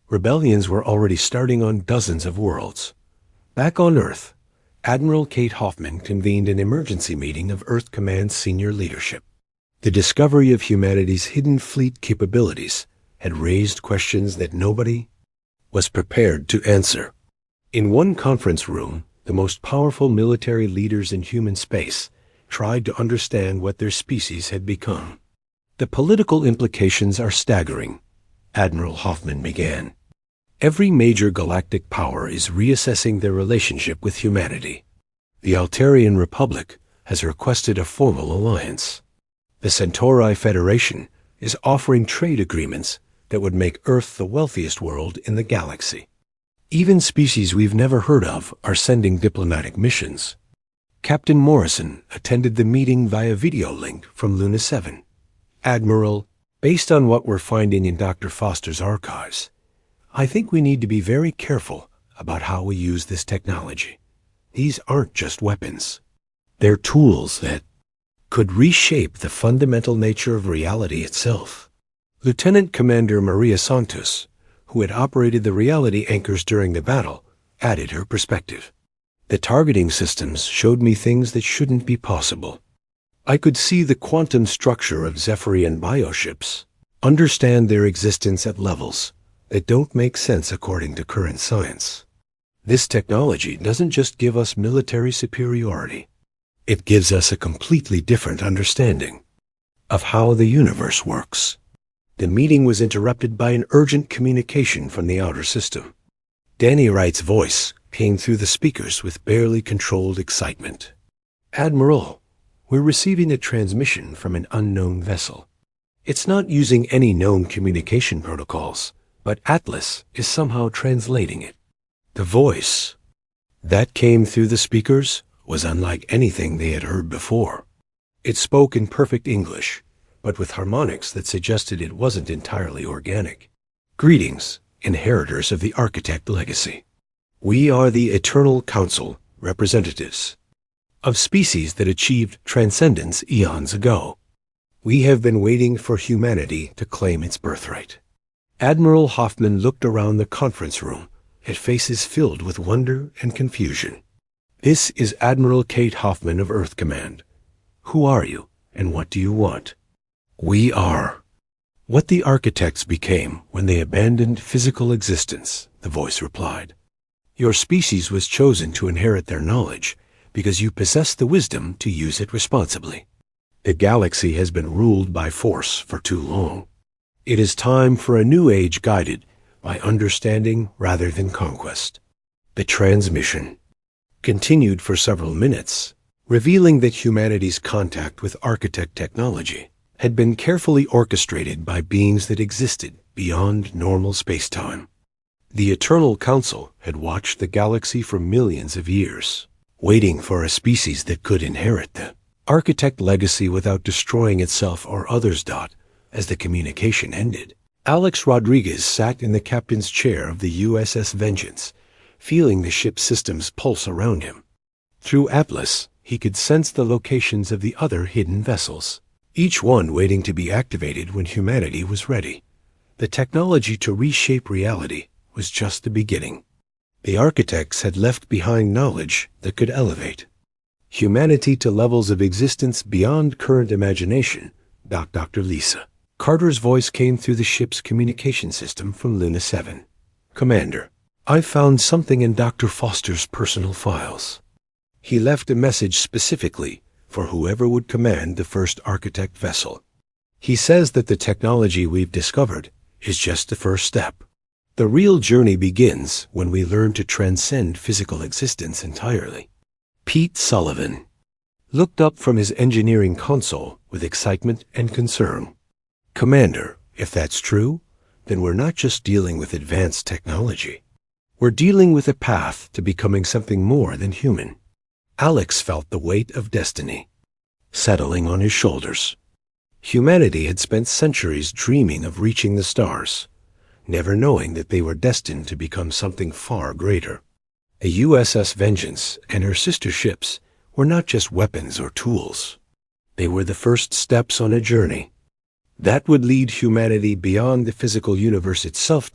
Rebellions were already starting on dozens of worlds. Back on Earth, Admiral Kate Hoffman convened an emergency meeting of Earth Command's senior leadership. The discovery of humanity's hidden fleet capabilities had raised questions that nobody was prepared to answer. In one conference room, the most powerful military leaders in human space tried to understand what their species had become. The political implications are staggering, Admiral Hoffman began. Every major galactic power is reassessing their relationship with humanity. The Altarian Republic has requested a formal alliance. The Centauri Federation is offering trade agreements that would make Earth the wealthiest world in the galaxy. Even species we've never heard of are sending diplomatic missions. Captain Morrison attended the meeting via video link from Luna 7. Admiral, based on what we're finding in Dr. Foster's archives, I think we need to be very careful about how we use this technology. These aren't just weapons. They're tools that could reshape the fundamental nature of reality itself. Lieutenant Commander Maria Santos, who had operated the reality anchors during the battle, added her perspective. The targeting systems showed me things that shouldn't be possible. I could see the quantum structure of Zephyrian bioships, understand their existence at levels that don't make sense according to current science. This technology doesn't just give us military superiority. It gives us a completely different understanding of how the universe works. The meeting was interrupted by an urgent communication from the outer system. Danny Wright's voice came through the speakers with barely controlled excitement. Admiral, we're receiving a transmission from an unknown vessel. It's not using any known communication protocols, but Atlas is somehow translating it. The voice that came through the speakers was unlike anything they had heard before. It spoke in perfect English, but with harmonics that suggested it wasn't entirely organic. Greetings, inheritors of the Architect legacy. We are the Eternal Council representatives of species that achieved transcendence eons ago. We have been waiting for humanity to claim its birthright. Admiral Hoffman looked around the conference room at faces filled with wonder and confusion. This is Admiral Kate Hoffman of Earth Command. Who are you, and what do you want? We are what the architects became when they abandoned physical existence, the voice replied. Your species was chosen to inherit their knowledge because you possess the wisdom to use it responsibly. The galaxy has been ruled by force for too long. It is time for a new age guided by understanding rather than conquest. The transmission continued for several minutes, revealing that humanity's contact with architect technology had been carefully orchestrated by beings that existed beyond normal space-time. The Eternal Council had watched the galaxy for millions of years, waiting for a species that could inherit the architect legacy without destroying itself or others. As the communication ended, Alex Rodriguez sat in the captain's chair of the USS Vengeance, feeling the ship's systems pulse around him. Through Atlas, he could sense the locations of the other hidden vessels, each one waiting to be activated when humanity was ready. The technology to reshape reality was just the beginning. The architects had left behind knowledge that could elevate humanity to levels of existence beyond current imagination. Dr. Lisa Carter's voice came through the ship's communication system from Luna 7. Commander, I found something in Dr. Foster's personal files. He left a message specifically for whoever would command the first architect vessel. He says that the technology we've discovered is just the first step. The real journey begins when we learn to transcend physical existence entirely. Pete Sullivan looked up from his engineering console with excitement and concern. Commander, if that's true, then we're not just dealing with advanced technology. We're dealing with a path to becoming something more than human. Alex felt the weight of destiny settling on his shoulders. Humanity had spent centuries dreaming of reaching the stars, never knowing that they were destined to become something far greater. A USS Vengeance and her sister ships were not just weapons or tools. They were the first steps on a journey that would lead humanity beyond the physical universe itself.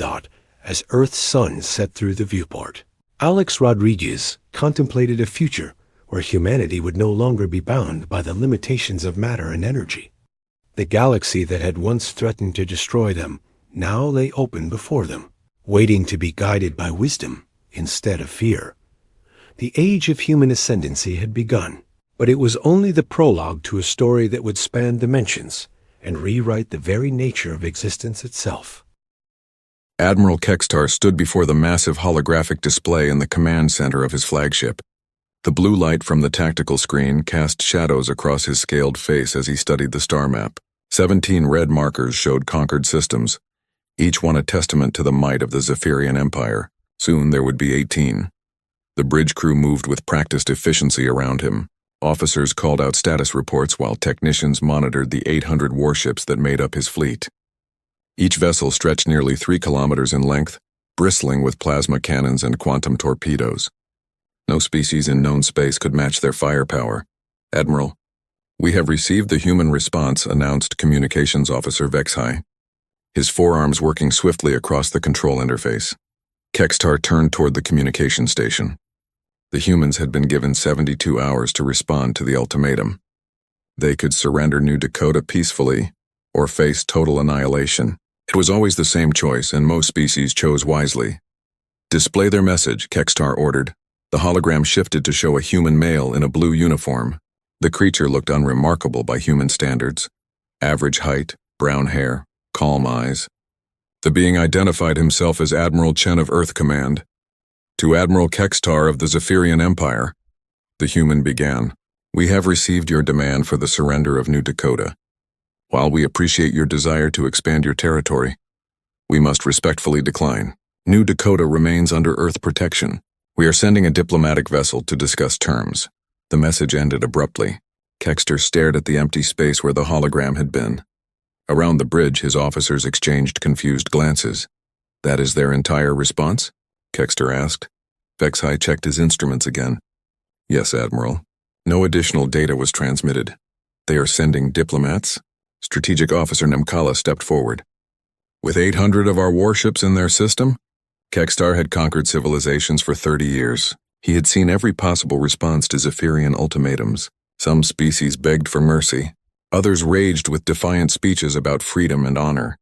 As Earth's sun set through the viewport, Alex Rodriguez contemplated a future where humanity would no longer be bound by the limitations of matter and energy. The galaxy that had once threatened to destroy them now lay open before them, waiting to be guided by wisdom instead of fear. The age of human ascendancy had begun, but it was only the prologue to a story that would span dimensions and rewrite the very nature of existence itself. Admiral Kextar stood before the massive holographic display in the command center of his flagship. The blue light from the tactical screen cast shadows across his scaled face as he studied the star map. 17 red markers showed conquered systems, each one a testament to the might of the Zephyrian Empire. Soon there would be 18. The bridge crew moved with practiced efficiency around him. Officers called out status reports while technicians monitored the 800 warships that made up his fleet. Each vessel stretched nearly 3 kilometers in length, bristling with plasma cannons and quantum torpedoes. No species in known space could match their firepower. Admiral, we have received the human response, announced Communications Officer Vexhai, his forearms working swiftly across the control interface. Kextar turned toward the communication station. The humans had been given 72 hours to respond to the ultimatum. They could surrender New Dakota peacefully or face total annihilation. It was always the same choice, and most species chose wisely. Display their message, Kextar ordered. The hologram shifted to show a human male in a blue uniform. The creature looked unremarkable by human standards. Average height, brown hair, calm eyes. The being identified himself as Admiral Chen of Earth Command. To Admiral Kextar of the Zephyrian Empire, the human began. We have received your demand for the surrender of New Dakota. While we appreciate your desire to expand your territory, we must respectfully decline. New Dakota remains under Earth protection. We are sending a diplomatic vessel to discuss terms. The message ended abruptly. Kextar stared at the empty space where the hologram had been. Around the bridge, his officers exchanged confused glances. That is their entire response? Kextar asked. Vexhai checked his instruments again. Yes, Admiral. No additional data was transmitted. They are sending diplomats? Strategic Officer Nemkala stepped forward. With 800 of our warships in their system, Kextar had conquered civilizations for 30 years. He had seen every possible response to Zephyrian ultimatums. Some species begged for mercy. Others raged with defiant speeches about freedom and honor.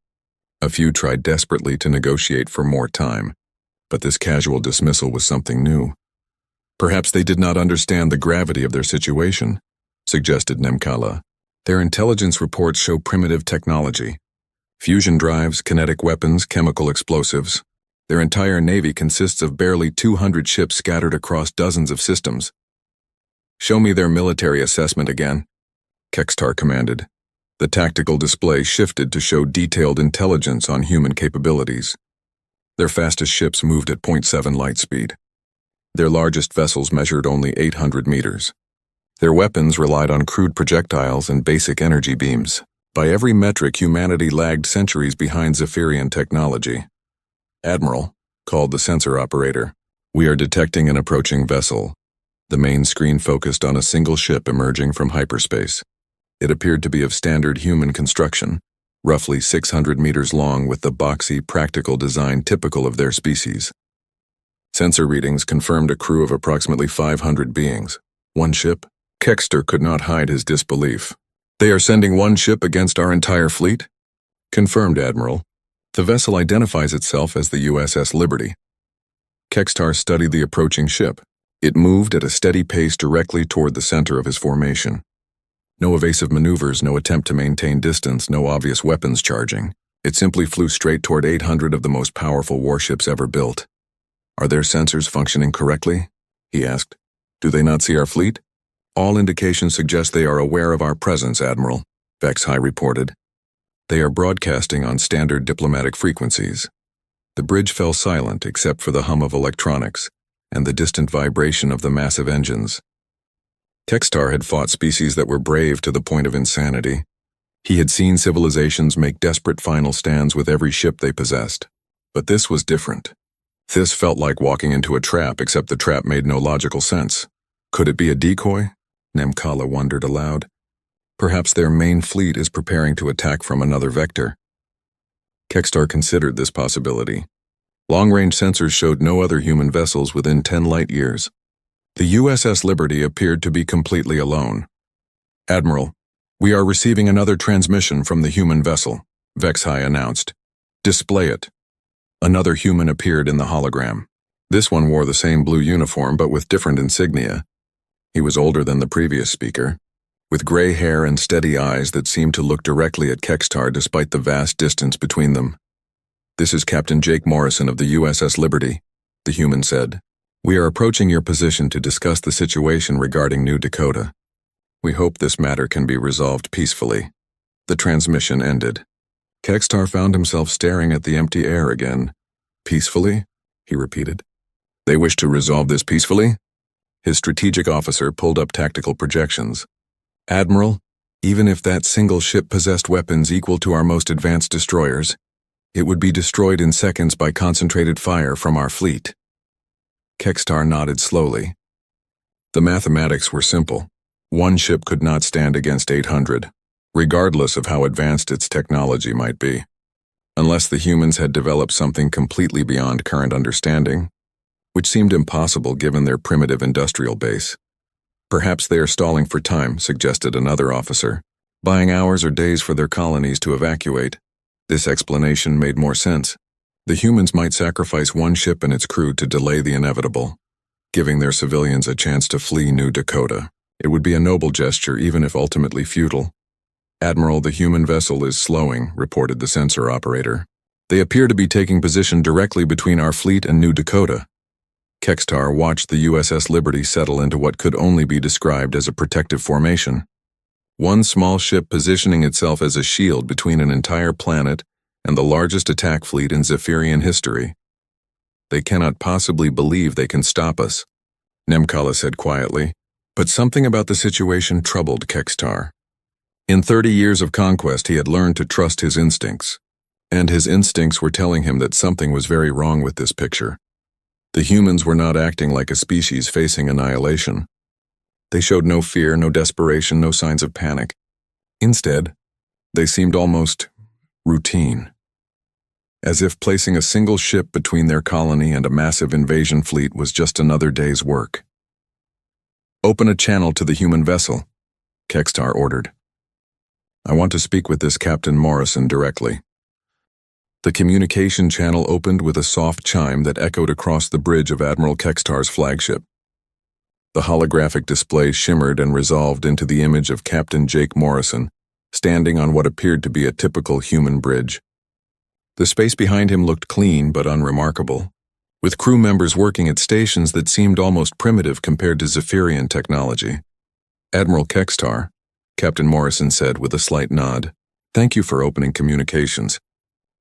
A few tried desperately to negotiate for more time. But this casual dismissal was something new. Perhaps they did not understand the gravity of their situation, suggested Nemkala. Their intelligence reports show primitive technology. Fusion drives, kinetic weapons, chemical explosives. Their entire navy consists of barely 200 ships scattered across dozens of systems. Show me their military assessment again, Kextar commanded. The tactical display shifted to show detailed intelligence on human capabilities. Their fastest ships moved at 0.7 light speed. Their largest vessels measured only 800 meters. Their weapons relied on crude projectiles and basic energy beams. By every metric, humanity lagged centuries behind Zephyrian technology. Admiral, called the sensor operator, we are detecting an approaching vessel. The main screen focused on a single ship emerging from hyperspace. It appeared to be of standard human construction, roughly 600 meters long with the boxy, practical design typical of their species. Sensor readings confirmed a crew of approximately 500 beings. One ship? Kextar could not hide his disbelief. They are sending one ship against our entire fleet? Confirmed, Admiral. The vessel identifies itself as the USS Liberty. Kextar studied the approaching ship. It moved at a steady pace directly toward the center of his formation. No evasive maneuvers, no attempt to maintain distance, no obvious weapons charging. It simply flew straight toward 800 of the most powerful warships ever built. "Are their sensors functioning correctly?" he asked. "Do they not see our fleet?" "All indications suggest they are aware of our presence, Admiral," Vexhai reported. "They are broadcasting on standard diplomatic frequencies." The bridge fell silent except for the hum of electronics and the distant vibration of the massive engines. Kextar had fought species that were brave to the point of insanity. He had seen civilizations make desperate final stands with every ship they possessed. But this was different. This felt like walking into a trap, except the trap made no logical sense. Could it be a decoy? Nemkala wondered aloud. Perhaps their main fleet is preparing to attack from another vector. Kextar considered this possibility. Long-range sensors showed no other human vessels within 10 light-years. The USS Liberty appeared to be completely alone. "Admiral, we are receiving another transmission from the human vessel," Vexhai announced. "Display it." Another human appeared in the hologram. This one wore the same blue uniform but with different insignia. He was older than the previous speaker, with gray hair and steady eyes that seemed to look directly at Kextar despite the vast distance between them. "This is Captain Jake Morrison of the USS Liberty," the human said. "We are approaching your position to discuss the situation regarding New Dakota. We hope this matter can be resolved peacefully." The transmission ended. Kextar found himself staring at the empty air again. "Peacefully?" he repeated. "They wish to resolve this peacefully?" His strategic officer pulled up tactical projections. "Admiral, even if that single ship possessed weapons equal to our most advanced destroyers, it would be destroyed in seconds by concentrated fire from our fleet." Kextar nodded slowly. The mathematics were simple. One ship could not stand against 800, regardless of how advanced its technology might be, unless the humans had developed something completely beyond current understanding, which seemed impossible given their primitive industrial base. "Perhaps they are stalling for time," suggested another officer, "buying hours or days for their colonies to evacuate." This explanation made more sense. The humans might sacrifice one ship and its crew to delay the inevitable, giving their civilians a chance to flee New Dakota. It would be a noble gesture, even if ultimately futile. "Admiral, the human vessel is slowing," reported the sensor operator. "They appear to be taking position directly between our fleet and New Dakota." Kextar watched the USS Liberty settle into what could only be described as a protective formation. One small ship positioning itself as a shield between an entire planet and the largest attack fleet in Zephyrian history. "They cannot possibly believe they can stop us," Nemkala said quietly, but something about the situation troubled Kextar. In 30 years of conquest, he had learned to trust his instincts, and his instincts were telling him that something was very wrong with this picture. The humans were not acting like a species facing annihilation. They showed no fear, no desperation, no signs of panic. Instead, they seemed almost routine, as if placing a single ship between their colony and a massive invasion fleet was just another day's work. "Open a channel to the human vessel," Kextar ordered. "I want to speak with this Captain Morrison directly." The communication channel opened with a soft chime that echoed across the bridge of Admiral Kextar's flagship. The holographic display shimmered and resolved into the image of Captain Jake Morrison, standing on what appeared to be a typical human bridge. The space behind him looked clean but unremarkable, with crew members working at stations that seemed almost primitive compared to Zephyrian technology. "Admiral Kextar," Captain Morrison said with a slight nod, "thank you for opening communications.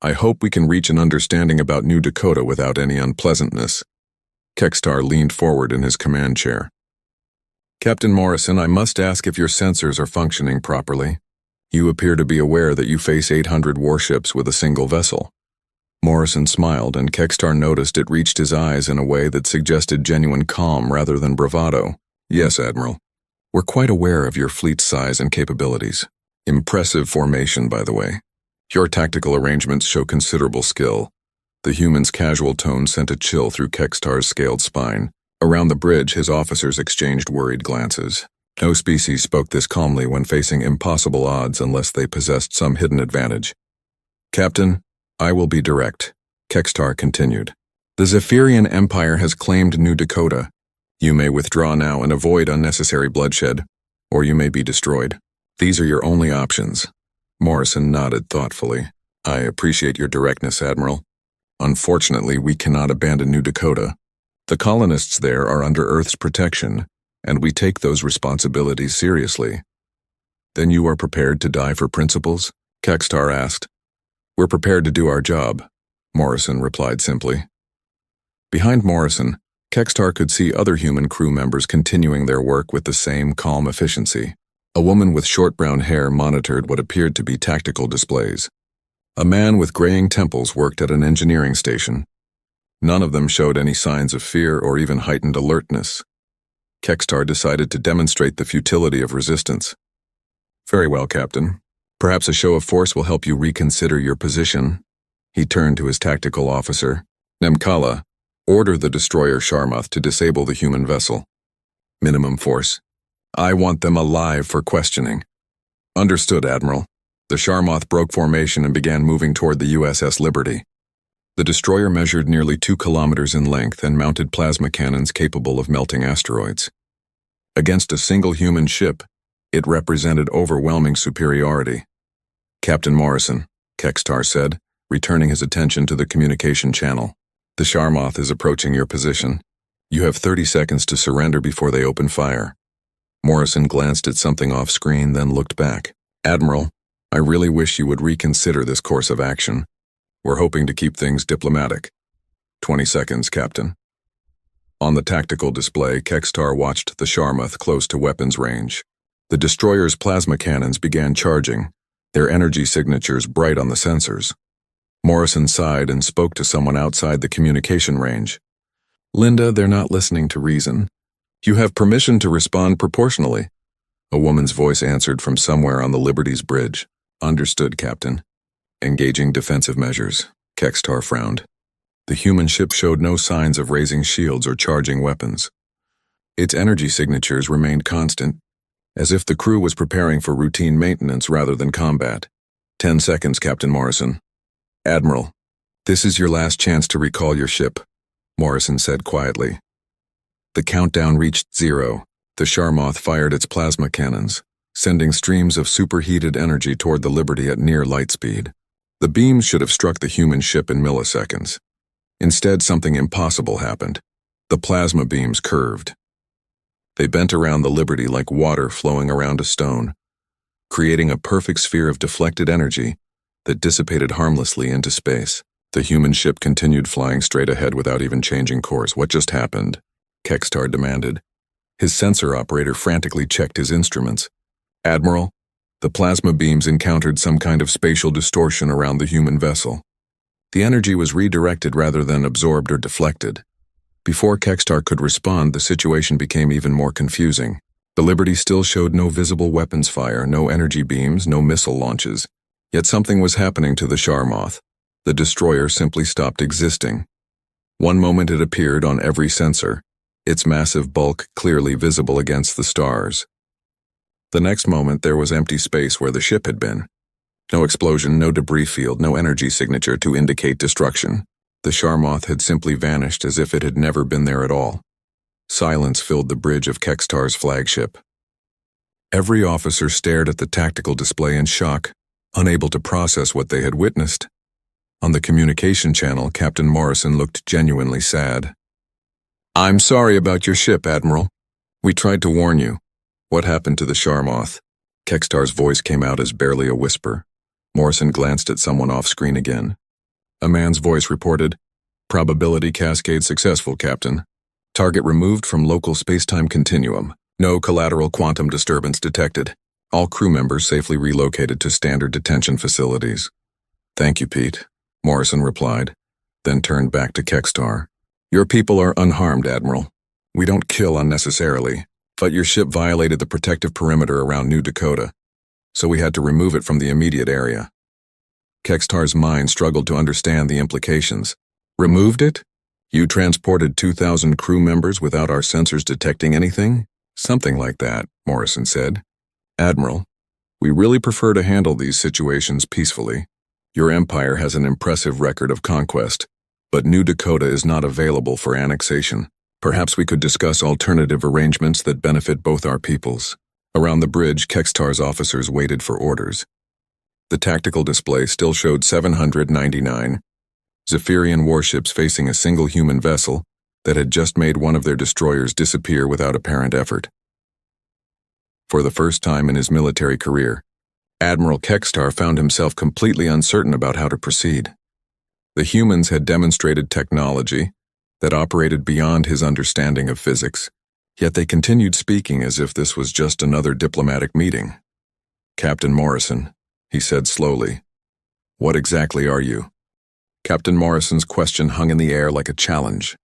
I hope we can reach an understanding about New Dakota without any unpleasantness." Kextar leaned forward in his command chair. "Captain Morrison, I must ask if your sensors are functioning properly. You appear to be aware that you face 800 warships with a single vessel." Morrison smiled, and Kextar noticed it reached his eyes in a way that suggested genuine calm rather than bravado. "Yes, Admiral. We're quite aware of your fleet's size and capabilities. Impressive formation, by the way. Your tactical arrangements show considerable skill." The human's casual tone sent a chill through Kextar's scaled spine. Around the bridge, his officers exchanged worried glances. No species spoke this calmly when facing impossible odds unless they possessed some hidden advantage. "Captain, I will be direct," Kextar continued. "The Zephyrian Empire has claimed New Dakota. You may withdraw now and avoid unnecessary bloodshed, or you may be destroyed. These are your only options. Morrison nodded thoughtfully. I appreciate your directness, Admiral. Unfortunately, we cannot abandon New Dakota. The colonists there are under Earth's protection, and we take those responsibilities seriously. Then you are prepared to die for principles? Kextar asked. We're prepared to do our job, Morrison replied simply. Behind Morrison, Kextar could see other human crew members continuing their work with the same calm efficiency. A woman with short brown hair monitored what appeared to be tactical displays. A man with graying temples worked at an engineering station. None of them showed any signs of fear or even heightened alertness. Kextar decided to demonstrate the futility of resistance. Very well, Captain. Perhaps a show of force will help you reconsider your position. He turned to his tactical officer. Nemkala, order the destroyer Sharmuth to disable the human vessel. Minimum force. I want them alive for questioning. Understood, Admiral. The Sharmuth broke formation and began moving toward the USS Liberty. The destroyer measured nearly 2 kilometers in length and mounted plasma cannons capable of melting asteroids. Against a single human ship, it represented overwhelming superiority. Captain Morrison, Kextar said, returning his attention to the communication channel. The Sharmuth is approaching your position. You have 30 seconds to surrender before they open fire. Morrison glanced at something off-screen, then looked back. Admiral, I really wish you would reconsider this course of action. We're hoping to keep things diplomatic. 20 seconds, Captain. On the tactical display, Kextar watched the Sharmuth close to weapons range. The destroyer's plasma cannons began charging, their energy signatures bright on the sensors. Morrison sighed and spoke to someone outside the communication range. Linda, they're not listening to reason. You have permission to respond proportionally. A woman's voice answered from somewhere on the Liberty's bridge. Understood, Captain. Engaging defensive measures. Kextar frowned. The human ship showed no signs of raising shields or charging weapons. Its energy signatures remained constant, as if the crew was preparing for routine maintenance rather than combat. 10 seconds, Captain Morrison. Admiral, this is your last chance to recall your ship, Morrison said quietly. The countdown reached 0. The Sharmuth fired its plasma cannons, sending streams of superheated energy toward the Liberty at near light speed. The beams should have struck the human ship in milliseconds. Instead, something impossible happened. The plasma beams curved. They bent around the Liberty like water flowing around a stone, creating a perfect sphere of deflected energy that dissipated harmlessly into space. The human ship continued flying straight ahead without even changing course. What just happened? Kextar demanded. His sensor operator frantically checked his instruments. Admiral, the plasma beams encountered some kind of spatial distortion around the human vessel. The energy was redirected rather than absorbed or deflected. Before Kextar could respond, the situation became even more confusing. The Liberty still showed no visible weapons fire, no energy beams, no missile launches. Yet something was happening to the Sharmuth. The destroyer simply stopped existing. One moment it appeared on every sensor, its massive bulk clearly visible against the stars. The next moment there was empty space where the ship had been. No explosion, no debris field, no energy signature to indicate destruction. The Sharmuth had simply vanished as if it had never been there at all. Silence filled the bridge of Kextar's flagship. Every officer stared at the tactical display in shock, unable to process what they had witnessed. On the communication channel, Captain Morrison looked genuinely sad. I'm sorry about your ship, Admiral. We tried to warn you. What happened to the Sharmuth? Kextar's voice came out as barely a whisper. Morrison glanced at someone off-screen again. A man's voice reported, Probability cascade successful, Captain. Target removed from local space-time continuum. No collateral quantum disturbance detected. All crew members safely relocated to standard detention facilities. Thank you, Pete, Morrison replied, then turned back to Kextar. Your people are unharmed, Admiral. We don't kill unnecessarily, but your ship violated the protective perimeter around New Dakota, so we had to remove it from the immediate area. Kextar's mind struggled to understand the implications. Removed it? You transported 2,000 crew members without our sensors detecting anything? Something like that, Morrison said. Admiral, we really prefer to handle these situations peacefully. Your empire has an impressive record of conquest, but New Dakota is not available for annexation. Perhaps we could discuss alternative arrangements that benefit both our peoples. Around the bridge, Kextar's officers waited for orders. The tactical display still showed 799 Zephyrian warships facing a single human vessel that had just made one of their destroyers disappear without apparent effort. For the first time in his military career, Admiral Kextar found himself completely uncertain about how to proceed. The humans had demonstrated technology that operated beyond his understanding of physics, yet they continued speaking as if this was just another diplomatic meeting. "Captain Morrison," he said slowly, "what exactly are you?" Captain Morrison's question hung in the air like a challenge.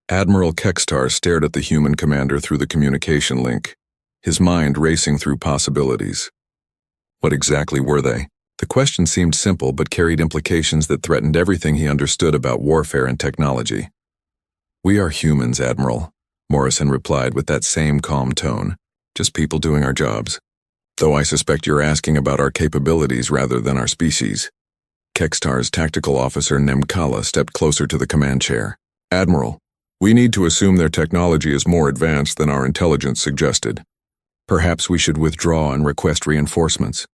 Admiral Kextar stared at the human commander through the communication link, his mind racing through possibilities. What exactly were they? The question seemed simple but carried implications that threatened everything he understood about warfare and technology. "We are humans, Admiral," Morrison replied with that same calm tone. "Just people doing our jobs. Though I suspect you're asking about our capabilities rather than our species." Kextar's tactical officer Nemkala stepped closer to the command chair. "Admiral, we need to assume their technology is more advanced than our intelligence suggested. Perhaps we should withdraw and request reinforcements."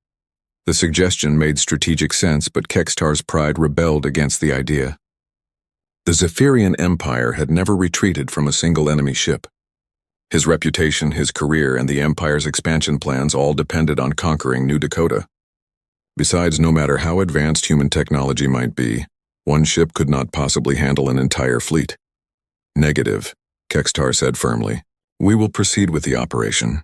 The suggestion made strategic sense, but Kextar's pride rebelled against the idea. The Zephyrian Empire had never retreated from a single enemy ship. His reputation, his career, and the Empire's expansion plans all depended on conquering New Dakota. Besides, no matter how advanced human technology might be, one ship could not possibly handle an entire fleet. "Negative," Kextar said firmly. "We will proceed with the operation.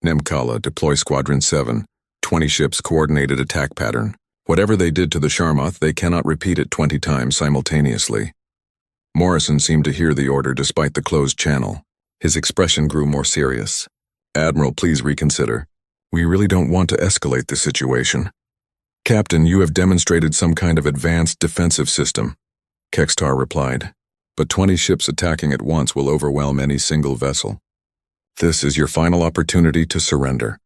Nemkala, deploy Squadron 7, 20 ships coordinated attack pattern. Whatever they did to the Sharmoth, they cannot repeat it 20 times simultaneously." Morrison seemed to hear the order despite the closed channel. His expression grew more serious. "Admiral, please reconsider. We really don't want to escalate the situation." "Captain, you have demonstrated some kind of advanced defensive system," Kextar replied. "But 20 ships attacking at once will overwhelm any single vessel. This is your final opportunity to surrender."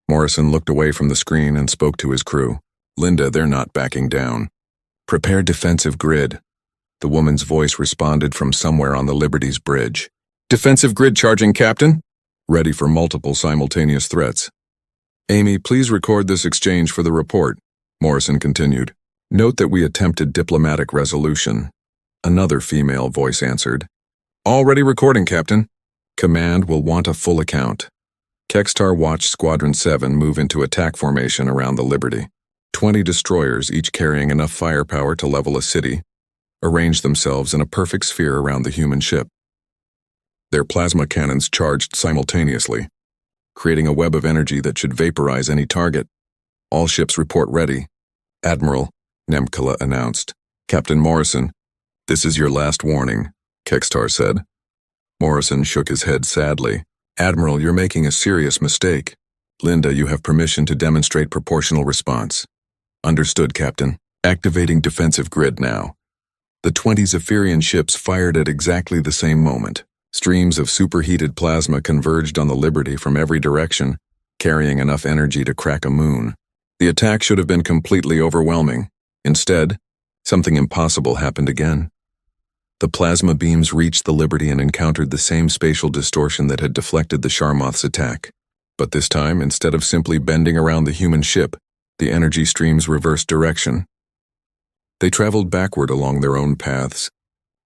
Morrison looked away from the screen and spoke to his crew. "Linda, they're not backing down. Prepare defensive grid." The woman's voice responded from somewhere on the Liberty's bridge. "Defensive grid charging, Captain." "Ready for multiple simultaneous threats." "Amy, please record this exchange for the report," Morrison continued. "Note that we attempted diplomatic resolution." Another female voice answered. "Already recording, Captain." "Command will want a full account." Kextar watched Squadron 7 move into attack formation around the Liberty. 20 destroyers, each carrying enough firepower to level a city, arranged themselves in a perfect sphere around the human ship. Their plasma cannons charged simultaneously, creating a web of energy that should vaporize any target. "All ships report ready." "Admiral," Nemkala announced. "Captain Morrison, this is your last warning," Kextar said. Morrison shook his head sadly. "Admiral, you're making a serious mistake." "Linda, you have permission to demonstrate proportional response." "Understood, Captain. Activating defensive grid now." The 20 Zephyrian ships fired at exactly the same moment. Streams of superheated plasma converged on the Liberty from every direction, carrying enough energy to crack a moon. The attack should have been completely overwhelming. Instead, something impossible happened again. The plasma beams reached the Liberty and encountered the same spatial distortion that had deflected the Sharmoth's attack. But this time, instead of simply bending around the human ship, the energy streams reversed direction. They traveled backward along their own paths,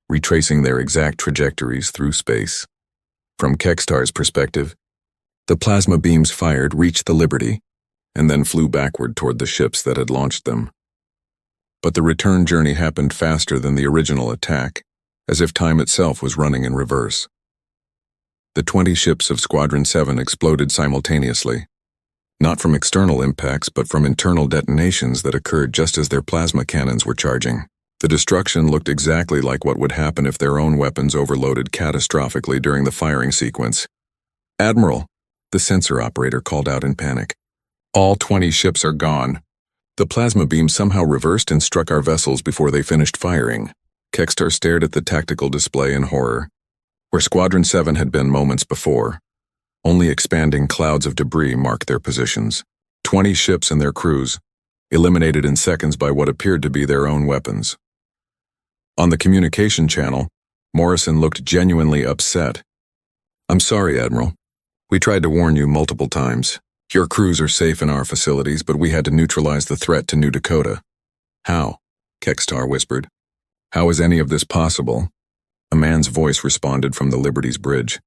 retracing their exact trajectories through space. From Kextar's perspective, the plasma beams fired reached the Liberty, and then flew backward toward the ships that had launched them. But the return journey happened faster than the original attack, as if time itself was running in reverse. The 20 ships of Squadron 7 exploded simultaneously, not from external impacts but from internal detonations that occurred just as their plasma cannons were charging. The destruction looked exactly like what would happen if their own weapons overloaded catastrophically during the firing sequence. "Admiral," the sensor operator called out in panic. "All 20 ships are gone. The plasma beam somehow reversed and struck our vessels before they finished firing." Kextar stared at the tactical display in horror. Where Squadron 7 had been moments before, only expanding clouds of debris marked their positions. 20 ships and their crews, eliminated in seconds by what appeared to be their own weapons. On the communication channel, Morrison looked genuinely upset. I'm sorry, Admiral. We tried to warn you multiple times. Your crews are safe in our facilities, but we had to neutralize the threat to New Dakota. How? Kextar whispered. How is any of this possible? A man's voice responded from the Liberty's bridge.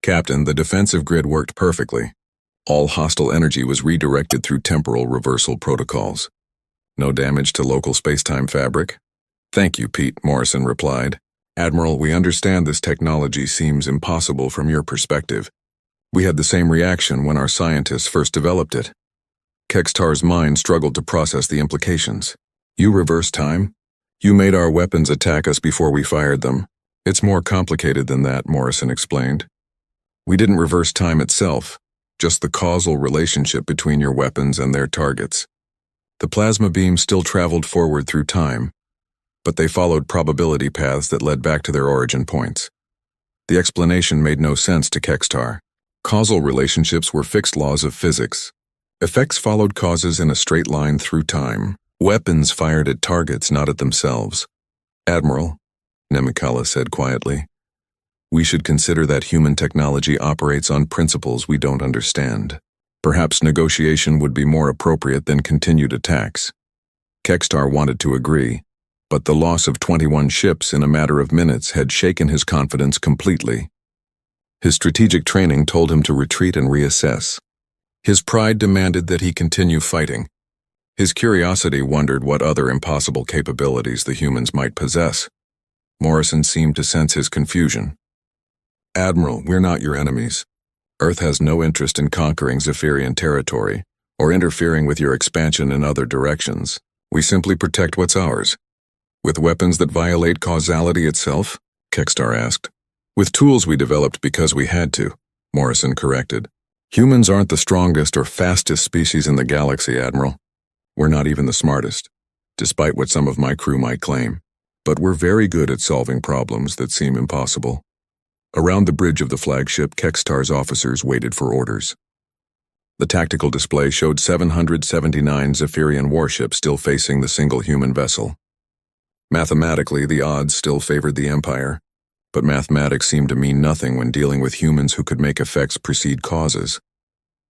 Captain, the defensive grid worked perfectly. All hostile energy was redirected through temporal reversal protocols. No damage to local space-time fabric? Thank you, Pete, Morrison replied. Admiral, we understand this technology seems impossible from your perspective. We had the same reaction when our scientists first developed it. Kextar's mind struggled to process the implications. You reverse time? You made our weapons attack us before we fired them. It's more complicated than that, Morrison explained. We didn't reverse time itself, just the causal relationship between your weapons and their targets. The plasma beams still traveled forward through time, but they followed probability paths that led back to their origin points. The explanation made no sense to Kextar. Causal relationships were fixed laws of physics. Effects followed causes in a straight line through time. Weapons fired at targets, not at themselves. Admiral, Nemikala said quietly, we should consider that human technology operates on principles we don't understand. Perhaps negotiation would be more appropriate than continued attacks. Kextar wanted to agree, but the loss of 21 ships in a matter of minutes had shaken his confidence completely. His strategic training told him to retreat and reassess. His pride demanded that he continue fighting. His curiosity wondered what other impossible capabilities the humans might possess. Morrison seemed to sense his confusion. Admiral, we're not your enemies. Earth has no interest in conquering Zephyrian territory or interfering with your expansion in other directions. We simply protect what's ours. With weapons that violate causality itself? Kextar asked. With tools we developed because we had to, Morrison corrected. Humans aren't the strongest or fastest species in the galaxy, Admiral. We're not even the smartest, despite what some of my crew might claim. But we're very good at solving problems that seem impossible. Around the bridge of the flagship, Kextar's officers waited for orders. The tactical display showed 779 Zephyrian warships still facing the single human vessel. Mathematically, the odds still favored the Empire, but mathematics seemed to mean nothing when dealing with humans who could make effects precede causes.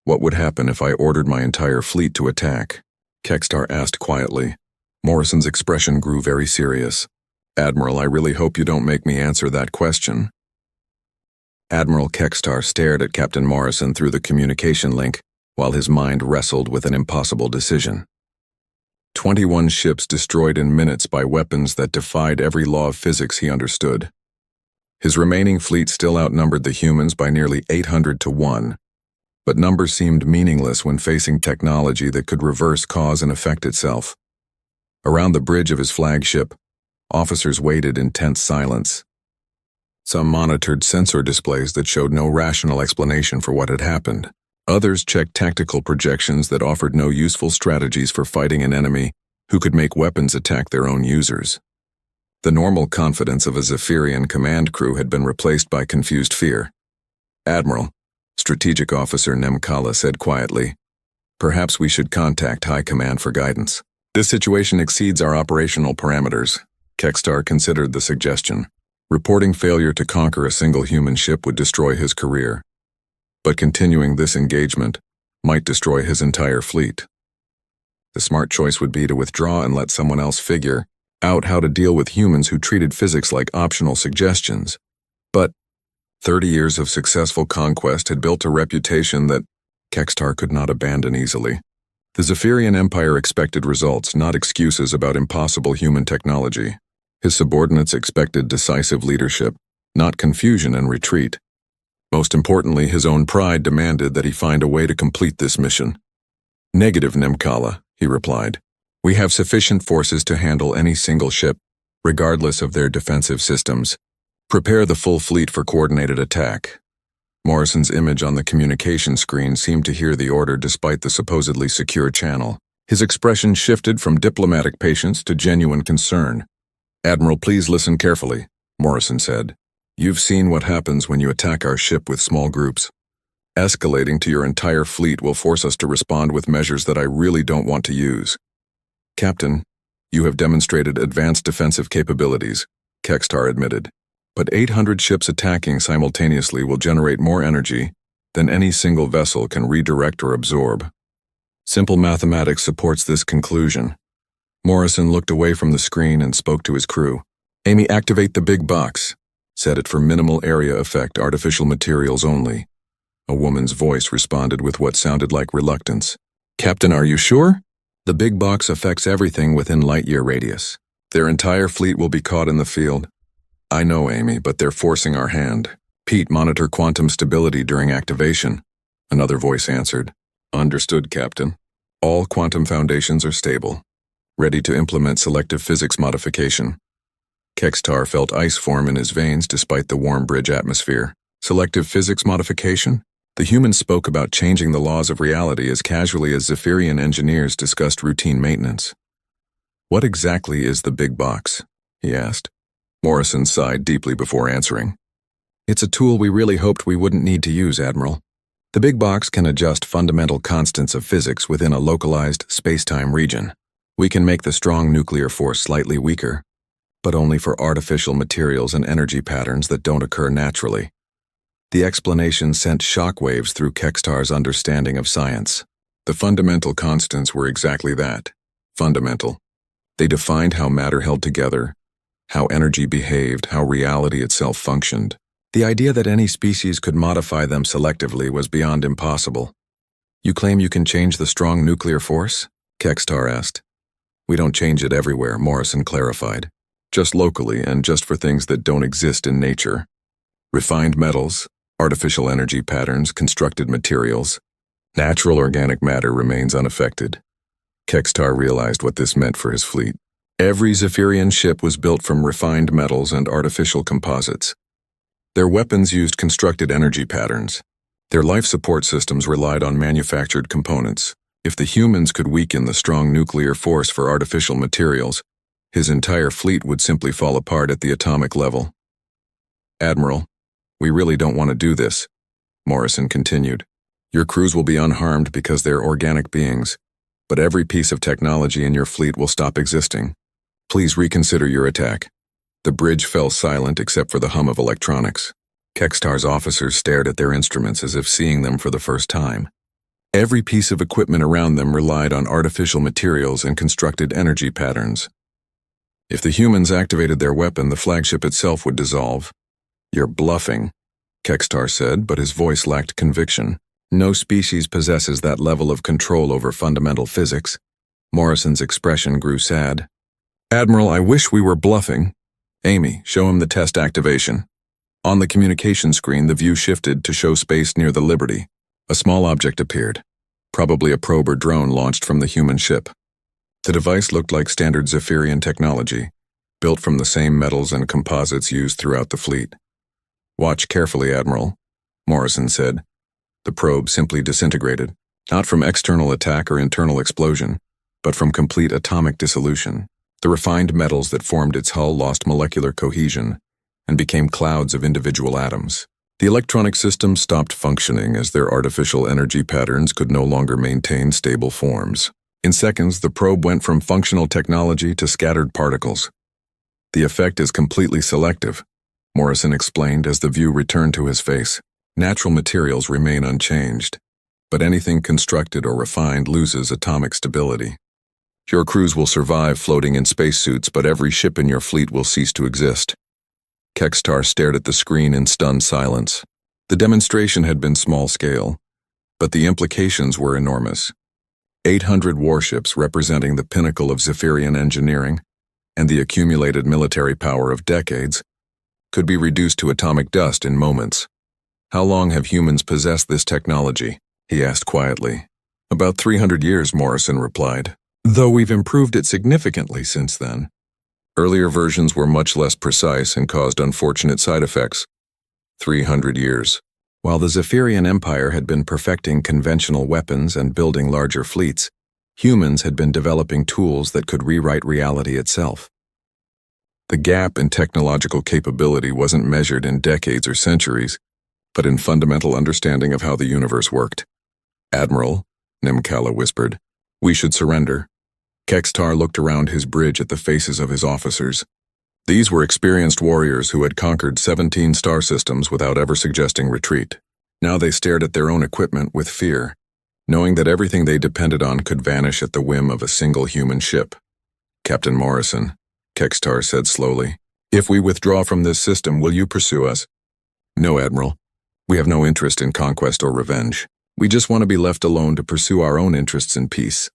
What would happen if I ordered my entire fleet to attack? Kextar asked quietly. Morrison's expression grew very serious. Admiral, I really hope you don't make me answer that question. Admiral Kextar stared at Captain Morrison through the communication link while his mind wrestled with an impossible decision. 21 ships destroyed in minutes by weapons that defied every law of physics he understood. His remaining fleet still outnumbered the humans by nearly 800 to 1, but numbers seemed meaningless when facing technology that could reverse cause and effect itself. Around the bridge of his flagship, officers waited in tense silence. Some monitored sensor displays that showed no rational explanation for what had happened. Others checked tactical projections that offered no useful strategies for fighting an enemy who could make weapons attack their own users. The normal confidence of a Zephyrian command crew had been replaced by confused fear. Admiral, Strategic Officer Nemkala said quietly, perhaps we should contact High Command for guidance. This situation exceeds our operational parameters. Kextar considered the suggestion. Reporting failure to conquer a single human ship would destroy his career. But continuing this engagement might destroy his entire fleet. The smart choice would be to withdraw and let someone else figure out how to deal with humans who treated physics like optional suggestions. But 30 years of successful conquest had built a reputation that Kextar could not abandon easily. The Zephyrian Empire expected results, not excuses about impossible human technology. His subordinates expected decisive leadership, not confusion and retreat. Most importantly, his own pride demanded that he find a way to complete this mission. Negative, Nemkala, he replied. We have sufficient forces to handle any single ship, regardless of their defensive systems. Prepare the full fleet for coordinated attack. Morrison's image on the communication screen seemed to hear the order despite the supposedly secure channel. His expression shifted from diplomatic patience to genuine concern. Admiral, please listen carefully, Morrison said. You've seen what happens when you attack our ship with small groups. Escalating to your entire fleet will force us to respond with measures that I really don't want to use. Captain, you have demonstrated advanced defensive capabilities, Kextar admitted. But 800 ships attacking simultaneously will generate more energy than any single vessel can redirect or absorb. Simple mathematics supports this conclusion. Morrison looked away from the screen and spoke to his crew. Amy, activate the big box. Set it for minimal area effect, artificial materials only. A woman's voice responded with what sounded like reluctance. Captain, are you sure? The big box affects everything within light-year radius. Their entire fleet will be caught in the field. I know, Amy, but they're forcing our hand. Pete, monitor quantum stability during activation. Another voice answered. Understood, Captain. All quantum foundations are stable. Ready to implement selective physics modification. Kextar felt ice form in his veins despite the warm bridge atmosphere. Selective physics modification? The humans spoke about changing the laws of reality as casually as Zephyrian engineers discussed routine maintenance. What exactly is the big box? He asked. Morrison sighed deeply before answering. It's a tool we really hoped we wouldn't need to use, Admiral. The big box can adjust fundamental constants of physics within a localized space-time region. We can make the strong nuclear force slightly weaker, but only for artificial materials and energy patterns that don't occur naturally. The explanation sent shockwaves through Kextar's understanding of science. The fundamental constants were exactly that, fundamental. They defined how matter held together, how energy behaved, how reality itself functioned. The idea that any species could modify them selectively was beyond impossible. You claim you can change the strong nuclear force? Kextar asked. We don't change it everywhere, Morrison clarified. Just locally and just for things that don't exist in nature. Refined metals, artificial energy patterns, constructed materials. Natural organic matter remains unaffected. Kextar realized what this meant for his fleet. Every Zephyrian ship was built from refined metals and artificial composites. Their weapons used constructed energy patterns. Their life support systems relied on manufactured components. If the humans could weaken the strong nuclear force for artificial materials, his entire fleet would simply fall apart at the atomic level. Admiral, we really don't want to do this, Morrison continued. Your crews will be unharmed because they're organic beings, but every piece of technology in your fleet will stop existing. Please reconsider your attack. The bridge fell silent except for the hum of electronics. Kextar's officers stared at their instruments as if seeing them for the first time. Every piece of equipment around them relied on artificial materials and constructed energy patterns. If the humans activated their weapon, the flagship itself would dissolve. You're bluffing, Kextar said, but his voice lacked conviction. No species possesses that level of control over fundamental physics. Morrison's expression grew sad. Admiral, I wish we were bluffing. Amy, show him the test activation. On the communication screen, the view shifted to show space near the Liberty. A small object appeared, probably a probe or drone launched from the human ship. The device looked like standard Zephyrian technology, built from the same metals and composites used throughout the fleet. Watch carefully, Admiral, Morrison said. The probe simply disintegrated, not from external attack or internal explosion, but from complete atomic dissolution. The refined metals that formed its hull lost molecular cohesion and became clouds of individual atoms. The electronic system stopped functioning as their artificial energy patterns could no longer maintain stable forms. In seconds, the probe went from functional technology to scattered particles. The effect is completely selective, Morrison explained as the view returned to his face. Natural materials remain unchanged, but anything constructed or refined loses atomic stability. Your crews will survive floating in spacesuits, but every ship in your fleet will cease to exist. Kextar stared at the screen in stunned silence. The demonstration had been small-scale, but the implications were enormous. 800 warships representing the pinnacle of Zephyrian engineering and the accumulated military power of decades could be reduced to atomic dust in moments. How long have humans possessed this technology? He asked quietly. About 300 years, Morrison replied. Though we've improved it significantly since then. Earlier versions were much less precise and caused unfortunate side effects. 300 years. While the Zephyrian Empire had been perfecting conventional weapons and building larger fleets, humans had been developing tools that could rewrite reality itself. The gap in technological capability wasn't measured in decades or centuries, but in fundamental understanding of how the universe worked. Admiral, Nimkala whispered, we should surrender. Kextar looked around his bridge at the faces of his officers. These were experienced warriors who had conquered 17 star systems without ever suggesting retreat. Now they stared at their own equipment with fear, knowing that everything they depended on could vanish at the whim of a single human ship. Captain Morrison, Kextar said slowly, "If we withdraw from this system, will you pursue us?" "No, Admiral. We have no interest in conquest or revenge. We just want to be left alone to pursue our own interests in peace."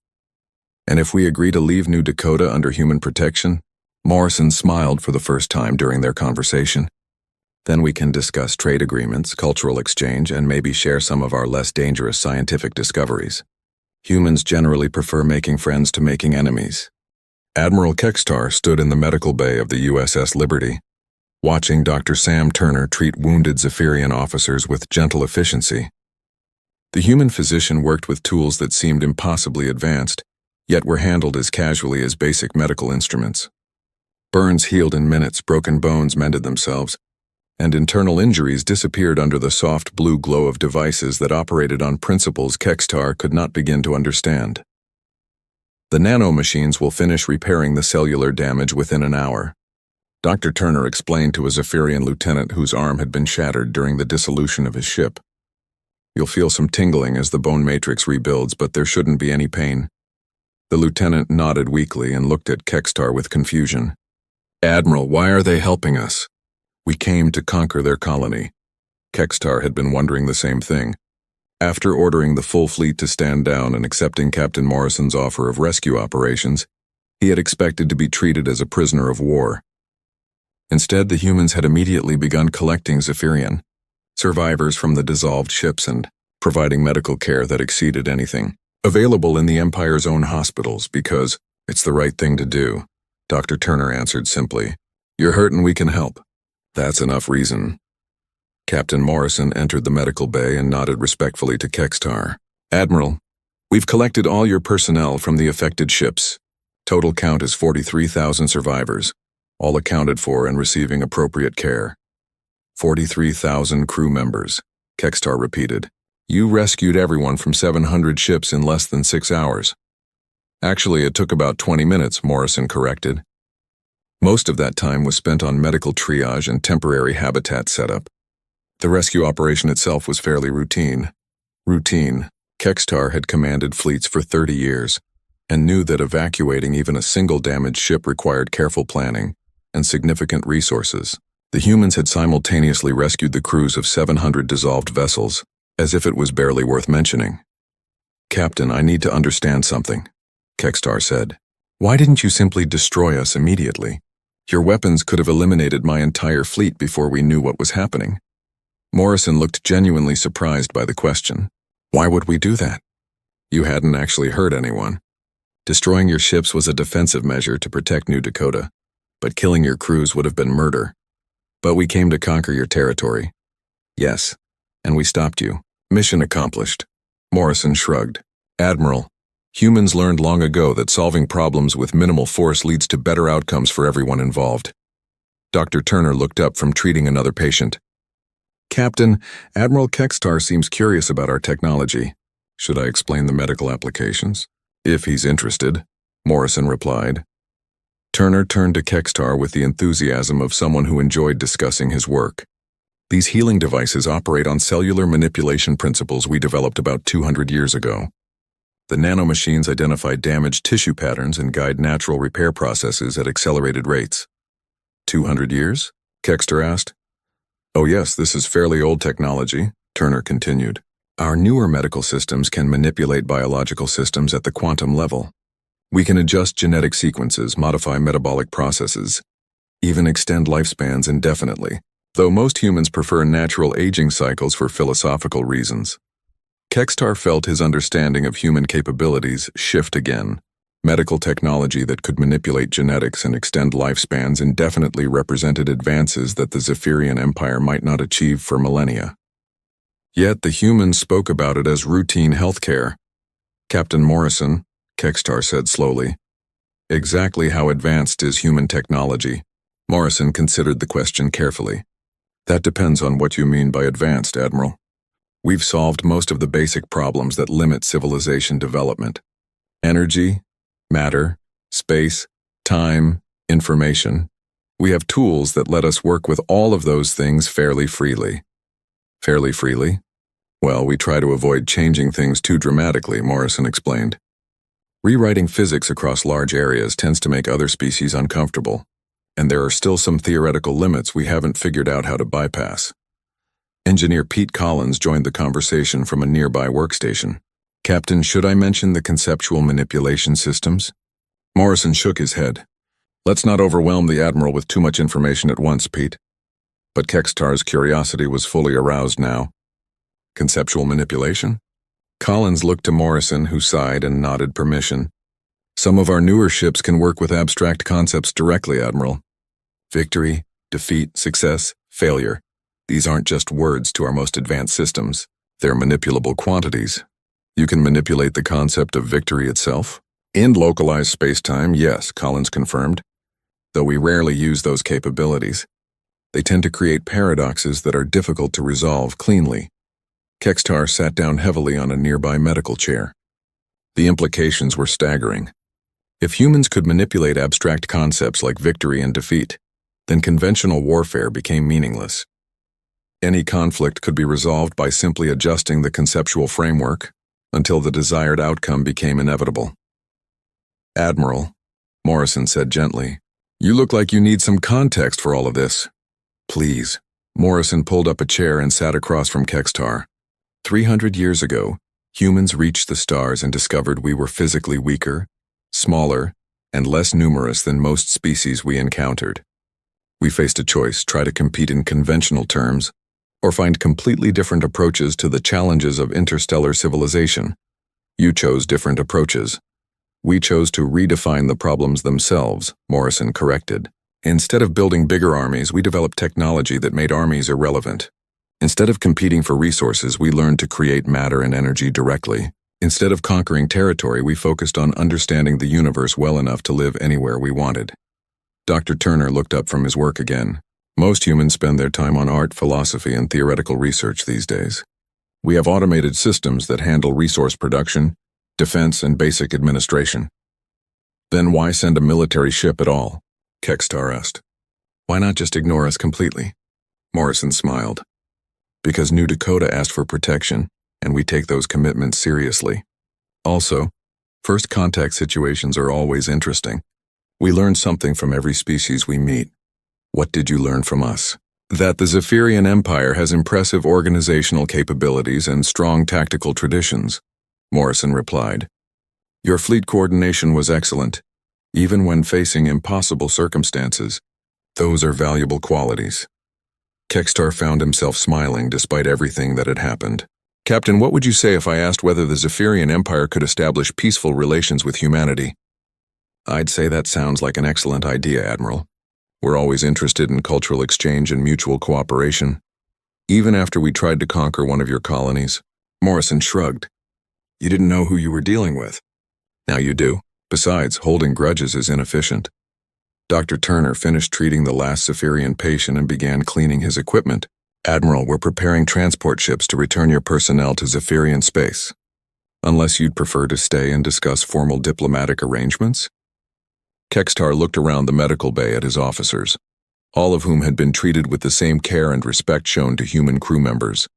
"And if we agree to leave New Dakota under human protection?" Morrison smiled for the first time during their conversation. "Then we can discuss trade agreements, cultural exchange, and maybe share some of our less dangerous scientific discoveries. Humans generally prefer making friends to making enemies." Admiral Kextar stood in the medical bay of the USS Liberty, watching Dr. Sam Turner treat wounded Zephyrian officers with gentle efficiency. The human physician worked with tools that seemed impossibly advanced, yet were handled as casually as basic medical instruments. Burns healed in minutes, broken bones mended themselves, and internal injuries disappeared under the soft blue glow of devices that operated on principles Kextar could not begin to understand. "The nanomachines will finish repairing the cellular damage within an hour," Dr. Turner explained to a Zephyrian lieutenant whose arm had been shattered during the dissolution of his ship. "You'll feel some tingling as the bone matrix rebuilds, but there shouldn't be any pain." The lieutenant nodded weakly and looked at Kextar with confusion. "Admiral, why are they helping us?" "We came to conquer their colony." Kextar had been wondering the same thing. After ordering the full fleet to stand down and accepting Captain Morrison's offer of rescue operations, he had expected to be treated as a prisoner of war. Instead, the humans had immediately begun collecting Zephyrian survivors from the dissolved ships and providing medical care that exceeded anything available in the Empire's own hospitals because it's the right thing to do, Dr. Turner answered simply. "You're hurt and we can help. That's enough reason." Captain Morrison entered the medical bay and nodded respectfully to Kextar. "Admiral, we've collected all your personnel from the affected ships. Total count is 43,000 survivors, all accounted for and receiving appropriate care." 43,000 crew members, Kextar repeated. "You rescued everyone from 700 ships in less than 6 hours. Actually, it took about 20 minutes, Morrison corrected. Most of that time was spent on medical triage and temporary habitat setup. The rescue operation itself was fairly routine. Kextar had commanded fleets for 30 years and knew that evacuating even a single damaged ship required careful planning and significant resources. The humans had simultaneously rescued the crews of 700 dissolved vessels, as if it was barely worth mentioning. "Captain, I need to understand something," Kextar said. "Why didn't you simply destroy us immediately? Your weapons could have eliminated my entire fleet before we knew what was happening." Morrison looked genuinely surprised by the question. "Why would we do that? You hadn't actually hurt anyone. Destroying your ships was a defensive measure to protect New Dakota, but killing your crews would have been murder. But we came to conquer your territory. Yes, and we stopped you. Mission accomplished." Morrison shrugged. "Admiral, humans learned long ago that solving problems with minimal force leads to better outcomes for everyone involved." Dr. Turner looked up from treating another patient. "Captain, Admiral Kextar seems curious about our technology. Should I explain the medical applications?" "If he's interested," Morrison replied. Turner turned to Kextar with the enthusiasm of someone who enjoyed discussing his work. "These healing devices operate on cellular manipulation principles we developed about 200 years ago. The nanomachines identify damaged tissue patterns and guide natural repair processes at accelerated rates." 200 years? Kextar asked. "Oh yes, this is fairly old technology," Turner continued. "Our newer medical systems can manipulate biological systems at the quantum level. We can adjust genetic sequences, modify metabolic processes, even extend lifespans indefinitely, though most humans prefer natural aging cycles for philosophical reasons." Kextar felt his understanding of human capabilities shift again. Medical technology that could manipulate genetics and extend lifespans indefinitely represented advances that the Zephyrian Empire might not achieve for millennia. Yet the humans spoke about it as routine healthcare. "Captain Morrison," Kextar said slowly, "exactly how advanced is human technology?" Morrison considered the question carefully. "That depends on what you mean by advanced, Admiral. We've solved most of the basic problems that limit civilization development. Energy, matter, space, time, information. We have tools that let us work with all of those things fairly freely. Fairly freely? Well, we try to avoid changing things too dramatically, Morrison explained. Rewriting physics across large areas tends to make other species uncomfortable, and there are still some theoretical limits we haven't figured out how to bypass. Engineer Pete Collins joined the conversation from a nearby workstation. Captain, should I mention the conceptual manipulation systems? Morrison shook his head. Let's not overwhelm the Admiral with too much information at once, Pete. But Kextar's curiosity was fully aroused now. Conceptual manipulation? Collins looked to Morrison, who sighed and nodded permission. Some of our newer ships can work with abstract concepts directly, Admiral. Victory, defeat, success, failure. These aren't just words to our most advanced systems. They're manipulable quantities. You can manipulate the concept of victory itself? In localized space-time, yes, Collins confirmed. Though we rarely use those capabilities. They tend to create paradoxes that are difficult to resolve cleanly. Kextar sat down heavily on a nearby medical chair. The implications were staggering. If humans could manipulate abstract concepts like victory and defeat, then conventional warfare became meaningless. Any conflict could be resolved by simply adjusting the conceptual framework until the desired outcome became inevitable. Admiral, Morrison said gently, you look like you need some context for all of this. Please. Morrison pulled up a chair and sat across from Kextar. 300 years ago, humans reached the stars and discovered we were physically weaker, smaller, and less numerous than most species we encountered. We faced a choice: try to compete in conventional terms, or find completely different approaches to the challenges of interstellar civilization. You chose different approaches. We chose to redefine the problems themselves, Morrison corrected. Instead of building bigger armies, we developed technology that made armies irrelevant. Instead of competing for resources, we learned to create matter and energy directly. Instead of conquering territory, we focused on understanding the universe well enough to live anywhere we wanted. Dr. Turner looked up from his work again. Most humans spend their time on art, philosophy, and theoretical research these days. We have automated systems that handle resource production, defense, and basic administration. Then why send a military ship at all? Kextar asked. Why not just ignore us completely? Morrison smiled. Because New Dakota asked for protection, and we take those commitments seriously. Also, first contact situations are always interesting. We learn something from every species we meet. What did you learn from us? That the Zephyrian Empire has impressive organizational capabilities and strong tactical traditions, Morrison replied. Your fleet coordination was excellent, even when facing impossible circumstances. Those are valuable qualities. Kextar found himself smiling despite everything that had happened. Captain, what would you say if I asked whether the Zephyrian Empire could establish peaceful relations with humanity? I'd say that sounds like an excellent idea, Admiral. We're always interested in cultural exchange and mutual cooperation. Even after we tried to conquer one of your colonies, Morrison shrugged. You didn't know who you were dealing with. Now you do. Besides, holding grudges is inefficient. Dr. Turner finished treating the last Zephyrian patient and began cleaning his equipment. Admiral, we're preparing transport ships to return your personnel to Zephyrian space. Unless you'd prefer to stay and discuss formal diplomatic arrangements? Kextar looked around the medical bay at his officers, all of whom had been treated with the same care and respect shown to human crew members.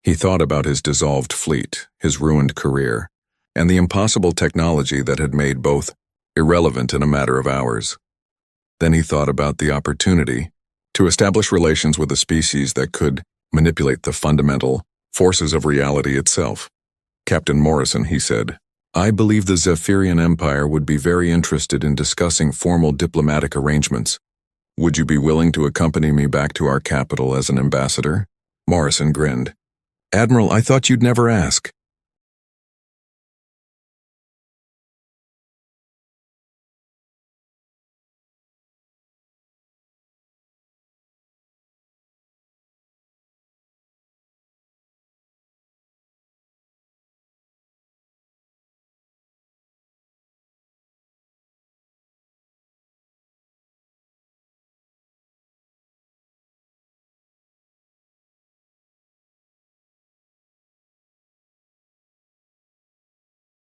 He thought about his dissolved fleet, his ruined career, and the impossible technology that had made both irrelevant in a matter of hours. Then he thought about the opportunity to establish relations with a species that could manipulate the fundamental forces of reality itself. Captain Morrison, he said, I believe the Zephyrian Empire would be very interested in discussing formal diplomatic arrangements. Would you be willing to accompany me back to our capital as an ambassador? Morrison grinned. Admiral, I thought you'd never ask.